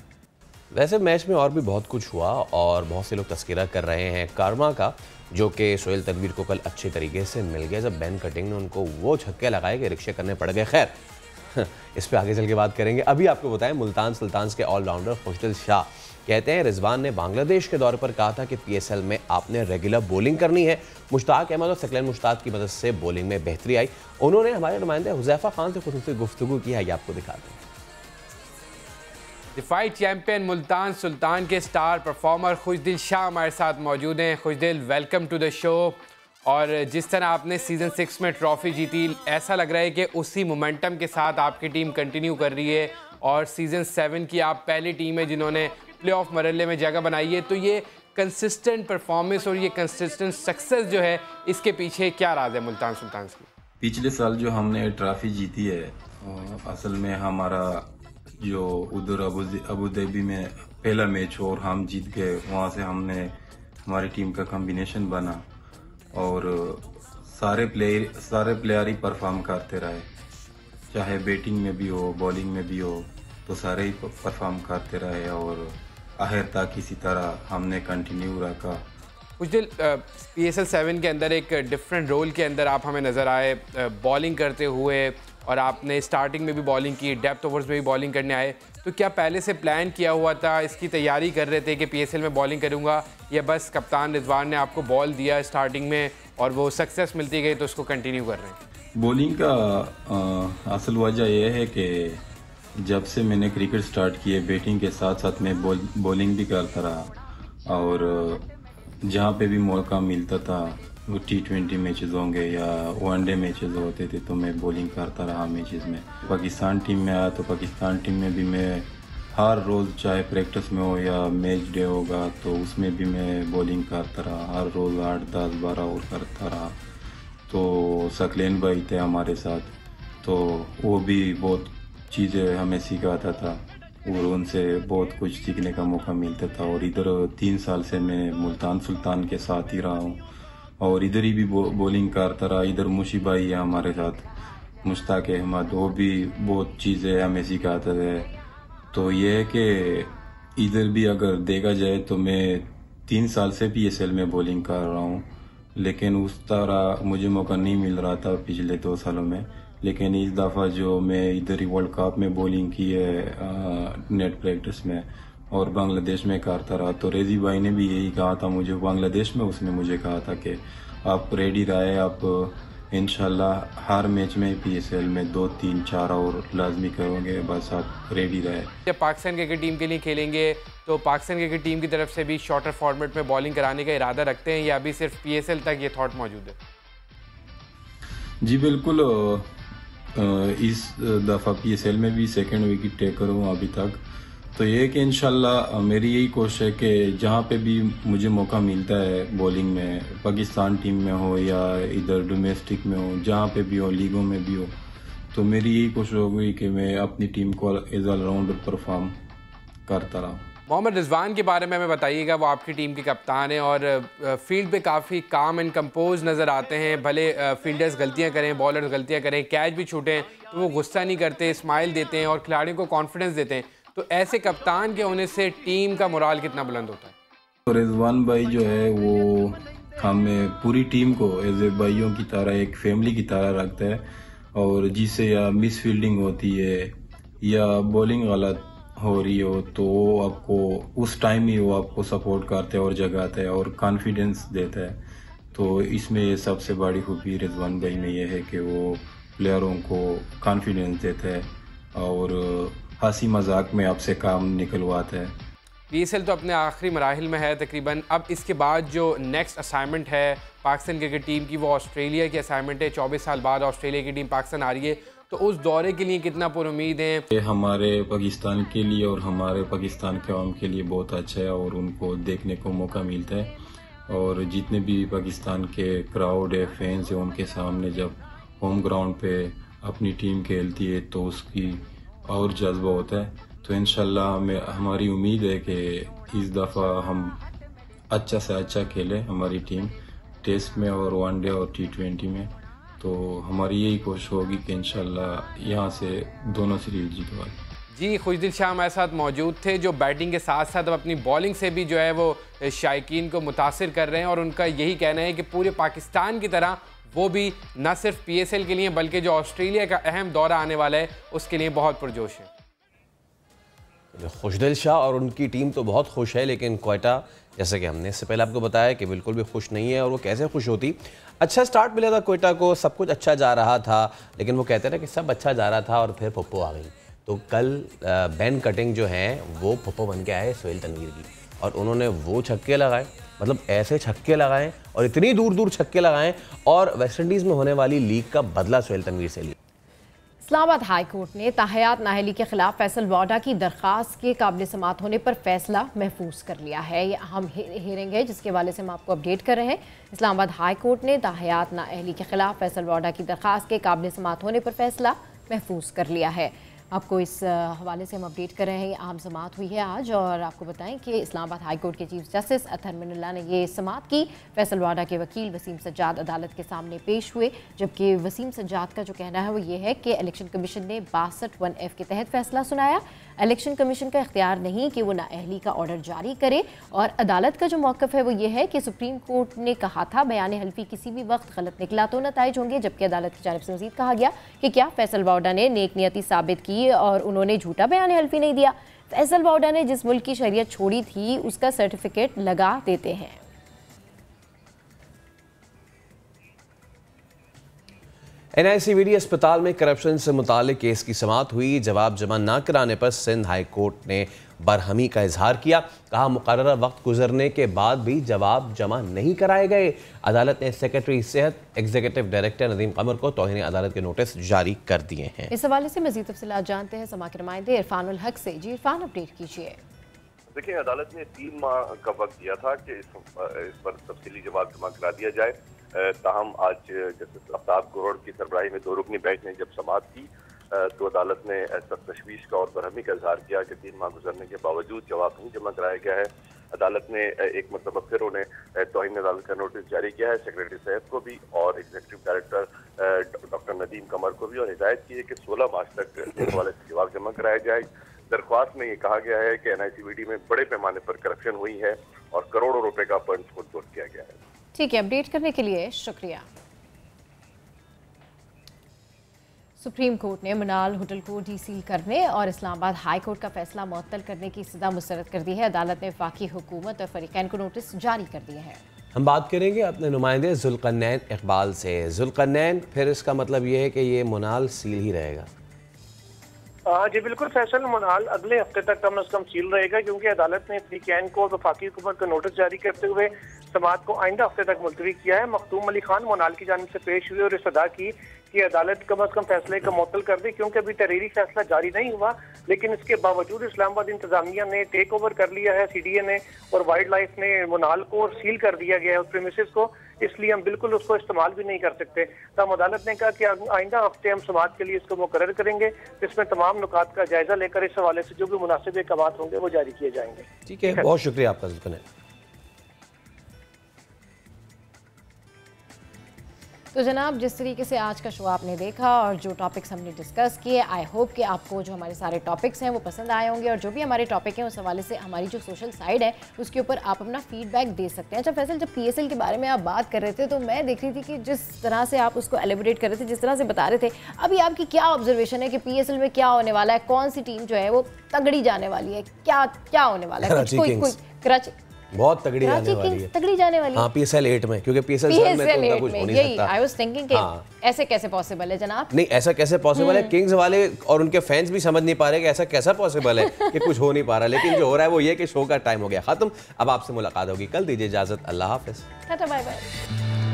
वैसे मैच में और भी बहुत कुछ हुआ और बहुत से लोग तस्करा कर रहे हैं कारमा का, जो कि सोहेल तनवीर को कल अच्छे तरीके से मिल गया जब बेन कटिंग ने उनको वो छक्के लगाए कि रिक्शे करने पड़ गए। खैर इस पे आगे चल के बात करेंगे। अभी आपको बताएं, मुल्तान सुल्तान्स के ऑलराउंडर खुशदिल शाह कहते हैं रिजवान ने बांग्लादेश के दौरे पर कहा था कि PSL में आपने रेगुलर बॉलिंग करनी है। मुश्ताक अहमद और सकलैन मुश्ताक की मदद से बॉलिंग में बेहतरी आई। उन्होंने हमारे नुमाइंदे हुज़ैफा खान से खुसूसी गुफ्तगू की है, ये आपको दिखाते हैं।
दिफाई चैंपियन मुल्तान सुल्तान के स्टार परफॉर्मर खुशदिल शाह हमारे साथ मौजूद हैं। खुशदिल, वेलकम टू द शो। और जिस तरह आपने सीज़न 6 में ट्रॉफ़ी जीती, ऐसा लग रहा है कि उसी मोमेंटम के साथ आपकी टीम कंटिन्यू कर रही है, और सीज़न 7 की आप पहली टीम है जिन्होंने प्लेऑफ मरहले में जगह बनाई है। तो ये कंसिस्टेंट परफॉर्मेंस और ये कंसिस्टेंट सक्सेस जो है, इसके पीछे क्या राज है मुल्तान सुल्तान की?
पिछले साल जो हमने ट्रॉफ़ी जीती है, असल में हमारा जो उधर अबू धाबी में पहला मैच और हम जीत गए, वहाँ से हमने हमारी टीम का कॉम्बिनेशन बना और सारे प्लेयर ही परफॉर्म करते रहे, चाहे बैटिंग में भी हो, बॉलिंग में भी हो, तो सारे ही परफॉर्म करते रहे। और आखिर तक इसी तरह हमने कंटिन्यू रखा।
कुछ दिन PSL 7 के अंदर एक डिफरेंट रोल के अंदर आप हमें नज़र आए बॉलिंग करते हुए, और आपने स्टार्टिंग में भी बॉलिंग की, डेप्थ ओवर्स में भी बॉलिंग करने आए। तो क्या पहले से प्लान किया हुआ था, इसकी तैयारी कर रहे थे कि PSL में बॉलिंग करूँगा, या बस कप्तान रिजवान ने आपको बॉल दिया स्टार्टिंग में और वो सक्सेस मिलती गई तो उसको कंटिन्यू कर रहे हैं?
बॉलिंग का असल वजह यह है कि जब से मैंने क्रिकेट स्टार्ट किए, बैटिंग के साथ साथ मैं बॉलिंग भी करता रहा, और जहाँ पे भी मौका मिलता था, वो T20 मैचेस होंगे या वनडे मैचेस होते थे, तो मैं बॉलिंग करता रहा मैचेस में। पाकिस्तान टीम में आया तो पाकिस्तान टीम में भी मैं हर रोज़, चाहे प्रैक्टिस में हो या मैच डे होगा, तो उसमें भी मैं बॉलिंग करता रहा, हर रोज़ 8, 10, 12 ओवर करता रहा। तो सकलेन भाई थे हमारे साथ, तो वो भी बहुत चीज़ें हमें सिखाता था और उनसे बहुत कुछ सीखने का मौका मिलता था। और इधर 3 साल से मैं मुल्तान सुल्तान के साथ ही रहा हूँ, और इधर ही भी बॉलिंग करता रहा। इधर मुशी भाई है हमारे साथ, मुश्ताक अहमद, वो भी बहुत चीज़ें हमें सिखाते थे। तो ये है कि इधर भी अगर देखा जाए तो मैं 3 साल से PSL में बॉलिंग कर रहा हूँ, लेकिन उस तरह मुझे मौका नहीं मिल रहा था पिछले 2 सालों में। लेकिन इस दफ़ा जो मैं इधर ही वर्ल्ड कप में बॉलिंग की है नेट प्रैक्टिस में और बांग्लादेश में करता रहा, तो रेजी भाई ने भी यही कहा था मुझे बांग्लादेश में, उसने मुझे कहा था कि आप रेडी रहे, आप इंशाल्लाह हर मैच में PSL में 2, 3, 4 और लाजमी करोगे, बस आप रेडी रहे।
जब पाकिस्तान क्रिकेट टीम के लिए खेलेंगे तो पाकिस्तान क्रिकेट टीम की तरफ से भी शॉर्टर फॉर्मेट में बॉलिंग कराने का इरादा रखते हैं, या अभी सिर्फ PSL तक ये थॉट मौजूद है?
जी बिल्कुल, इस दफ़ा PSL में भी सेकंड विकेट टेकर हूँ अभी तक। तो ये कि इंशाल्लाह मेरी यही कोशिश है कि जहाँ पे भी मुझे मौका मिलता है बॉलिंग में, पाकिस्तान टीम में हो या इधर डोमेस्टिक में हो, जहाँ पे भी हो, लीगों में भी हो, तो मेरी यही कोशिश होगी कि मैं अपनी टीम को एज ऑलराउंडर परफॉर्म करता रहा।
मोहम्मद रिजवान के बारे में हमें बताइएगा, वो आपकी टीम के कप्तान हैं और फील्ड पे काफ़ी काम एंड कंपोज नज़र आते हैं। भले फील्डर्स गलतियां करें, बॉलर्स गलतियां करें, कैच भी छूटें, तो वो गुस्सा नहीं करते, स्माइल देते हैं और खिलाड़ियों को कॉन्फिडेंस देते हैं। तो ऐसे कप्तान के होने से टीम का मोराल कितना बुलंद होता है?
तो रिजवान भाई जो है वो हमें पूरी टीम को एज ए भाइयों की तरह, एक फैमिली की तरह रखता है, और जिससे या मिस फील्डिंग होती है या बॉलिंग गलत हो रही हो तो वो आपको उस टाइम ही वो आपको सपोर्ट करते हैं और जगाते हैं और कॉन्फिडेंस देता है। तो इसमें सबसे बड़ी खूबी रिजवान भाई में ये है कि वो प्लेयरों को कॉन्फिडेंस देता है और हंसी मजाक में आपसे काम निकलवाता है।
PSL तो अपने आखिरी मराहिल में है तकरीबन। अब इसके बाद जो नेक्स्ट असाइनमेंट है पाकिस्तान क्रिकेट टीम की, वो ऑस्ट्रेलिया की असाइनमेंट है। 24 साल बाद ऑस्ट्रेलिया की टीम पाकिस्तान आ रही है, तो उस दौरे के लिए कितना पुरुमीद है?
हमारे पाकिस्तान के लिए और हमारे पाकिस्तान के आवाम के लिए बहुत अच्छा है और उनको देखने को मौका मिलता है, और जितने भी पाकिस्तान के क्राउड है, फैंस है, उनके सामने जब होम ग्राउंड पे अपनी टीम खेलती है तो उसकी और जज्बा होता है। तो इंशाल्लाह हमारी उम्मीद है कि इस दफ़ा हम अच्छा से अच्छा खेलें, हमारी टीम टेस्ट में और वनडे और T20 में। तो हमारी यही कोशिश होगी कि इंशाल्लाह यहाँ से दोनों सीरीज जीतवाएं।
जी, खुशदिल शाह हमारे साथ मौजूद थे, जो बैटिंग के साथ साथ अब अपनी बॉलिंग से भी जो है वो शायकीन को मुतासिर कर रहे हैं, और उनका यही कहना है कि पूरे पाकिस्तान की तरह वो भी न सिर्फ PSL के लिए बल्कि जो ऑस्ट्रेलिया का अहम दौरा आने वाला है उसके लिए बहुत पुरजोश है।
खुशदिल शाह और उनकी टीम तो बहुत खुश है, लेकिन क्वेटा जैसे कि हमने इससे पहले आपको बताया कि बिल्कुल भी खुश नहीं है। और वो कैसे खुश होती? अच्छा स्टार्ट मिला था क्वेटा को, सब कुछ अच्छा जा रहा था, लेकिन वो कहते हैं कि सब अच्छा जा रहा था और फिर पप्पो आ गई। तो कल बैन कटिंग जो है वो पप्पो बन के आए सोहेल तनवीर की, और उन्होंने वो छक्के लगाए, मतलब ऐसे छक्के लगाए और इतनी दूर दूर छक्के लगाएं, और वेस्टइंडीज़ में होने वाली लीग का बदला सोहेल तनवीर से लिया।
इस्लामाबाद हाई कोर्ट ने ताहयात नाहली के खिलाफ फैसल वाडा की दरख्वास्त के काबिल समात होने पर फैसला महफूज कर लिया है। ये अहम हियरिंग है जिसके हवाले से हम आपको अपडेट कर रहे हैं। इस्लामाबाद हाई कोर्ट ने ताहयात नाहली के खिलाफ फैसल वाडा की दरख्वास्त के काबिल समात होने पर फैसला महफूज कर लिया है। आपको इस हवाले से हम अपडेट कर रहे हैं। अहम समात हुई है आज, और आपको बताएं कि इस्लामाबाद हाई कोर्ट के चीफ जस्टिस अतहर मिनुल्लाह ने ये समात की। फैसल वाडा के वकील वसीम सज्जाद अदालत के सामने पेश हुए, जबकि वसीम सज्जाद का जो कहना है वो ये है कि इलेक्शन कमीशन ने 62(1)F के तहत फैसला सुनाया। इलेक्शन कमीशन का इख्तियार नहीं कि वो नाअहली का ऑर्डर जारी करे। और अदालत का जो मौक़िफ़ है वो ये है कि सुप्रीम कोर्ट ने कहा था बयान हल्फी किसी भी वक्त गलत निकला तो नताइज होंगे, जबकि अदालत की जानिब से मज़ीद कहा गया कि क्या फैसल वाउडा ने नेक नियति साबित की और उन्होंने झूठा बयान हल्फी नहीं दिया। फैसल वाउडा ने जिस मुल्क की शरीयत छोड़ी थी उसका सर्टिफिकेट लगा देते हैं।
NICVD अस्पताल में करप्शन से मुतालिक केस की समाअत हुई। जवाब जमा न कराने पर सिंध हाई कोर्ट ने बरहमी का इजहार किया। कहा मुकर्ररा वक्त गुजरने के बाद भी जवाब जमा नहीं कराए गए। अदालत ने सेक्रेटरी सेहत एग्जीक्यूटिव डायरेक्टर नदीम कमर को तौहीन अदालत के नोटिस जारी कर दिए हैं।
इस हवाले से मज़ीद तफसीलात जानते हैं समा के नुमाइंदे इरफान उल हक से। जी इरफान, अपडेट कीजिए।
देखिए, अदालत ने 3 माह का वक्त दिया था कि इस पर तफसीली जवाब जमा करा दिया जाए। ताहम आज जस्टिस आफ्ताब करोड़ की सरबराही में 2 रुकनी बेंच ने जब समाअत की तो अदालत ने ऐसा तशवीश का और बरहमी का इजहार किया कि 3 माह गुजरने के बावजूद जवाब नहीं जमा कराया गया है। अदालत ने एक मरतबा फिर उन्हें तौहीन अदालत का नोटिस जारी किया है, सेक्रेटरी सेहत को भी और एग्जीक्यूटिव डायरेक्टर डॉक्टर नदीम कमर को भी, और हिदायत की है कि 16 मार्च तक इस हवाले से जवाब जमा कराया जाए। दरख्वास्त में ये कहा गया है कि NICVD में बड़े पैमाने पर करप्शन हुई है और करोड़ों रुपए का फंड खुद किया गया है।
ठीक है, अपडेट करने के लिए शुक्रिया। सुप्रीम कोर्ट ने मनाल होटल को डीसील करने और इस्लामाबाद हाई कोर्ट का फैसला मुअत्तल करने की इस्तदा मुस्तरद कर दी है। अदालत ने वफाकी हुकूमत और फरीकैन को नोटिस जारी कर दिए हैं।
हम बात करेंगे अपने नुमाइंदे जुल्करनैन इकबाल से। जुल्करनैन, फिर इसका मतलब ये है कि ये मनाल सील ही रहेगा?
जी बिल्कुल फैसल, मनाल अगले हफ्ते तक कम से कम सील रहेगा, क्योंकि अदालत ने फरीकैन को वफाकी हुकूमत को नोटिस जारी करते हुए समाअत को आइंदा हफ्ते तक मुलतवी किया है। मखदूम अली खान मनाल की जानिब से पेश हुए और इस अदा की कि अदालत कम से कम फैसले को मुअत्तल कर दी, क्योंकि अभी तहरीरी फैसला जारी नहीं हुआ। लेकिन इसके बावजूद इस्लामाबाद इंतजामिया ने टेक ओवर कर लिया है, CDA ने और वाइल्ड लाइफ ने मनाल को सील कर दिया गया है उस प्रीमिसेस को, इसलिए हम बिल्कुल उसको इस्तेमाल भी नहीं कर सकते। तब अदालत ने कहा कि आइंदा हफ्ते हम समाअत के लिए इसको मुकर्रर करेंगे, जिसमें तमाम नुकात का जायजा लेकर इस हवाले से जो भी मुनासिब इक़दाम होंगे वो जारी किए जाएंगे।
ठीक है, बहुत शुक्रिया आपका जुल्करनैन।
तो जनाब, जिस तरीके से आज का शो आपने देखा और जो टॉपिक्स हमने डिस्कस किए, आई होप कि आपको जो हमारे सारे टॉपिक्स हैं वो पसंद आए होंगे। और जो भी हमारे टॉपिक हैं उस हवाले से हमारी जो सोशल साइड है उसके ऊपर आप अपना फीडबैक दे सकते हैं। अच्छा फैसल, जब PSL के बारे में आप बात कर रहे थे तो मैं देख रही थी कि जिस तरह से आप उसको एलिब्रेट कर रहे थे, जिस तरह से बता रहे थे, अभी आपकी क्या ऑब्जर्वेशन है कि PSL में क्या होने वाला है? कौन सी टीम जो है वो तगड़ी जाने वाली है? क्या होने वाला है? कोई कराची
बहुत तगड़ी जाने वाली है।
तगड़ी जाने वाली है।
हाँ, PSL 8 में, क्योंकि PSL 7 में तो उनका कुछ हो नहीं सकता।
आई वाज थिंकिंग कि ऐसे कैसे पॉसिबल है जनाब?
नहीं, ऐसा कैसे पॉसिबल है? किंग्स वाले और उनके फैंस भी समझ नहीं पा रहे कि ऐसा कैसा पॉसिबल है कि कुछ हो नहीं पा रहा। लेकिन जो हो रहा है वो ये कि शो का टाइम हो गया खत्म। अब आपसे मुलाकात होगी कल। दीजिए इजाजत, अल्लाह हाफिज,
टाटा बाय बाय।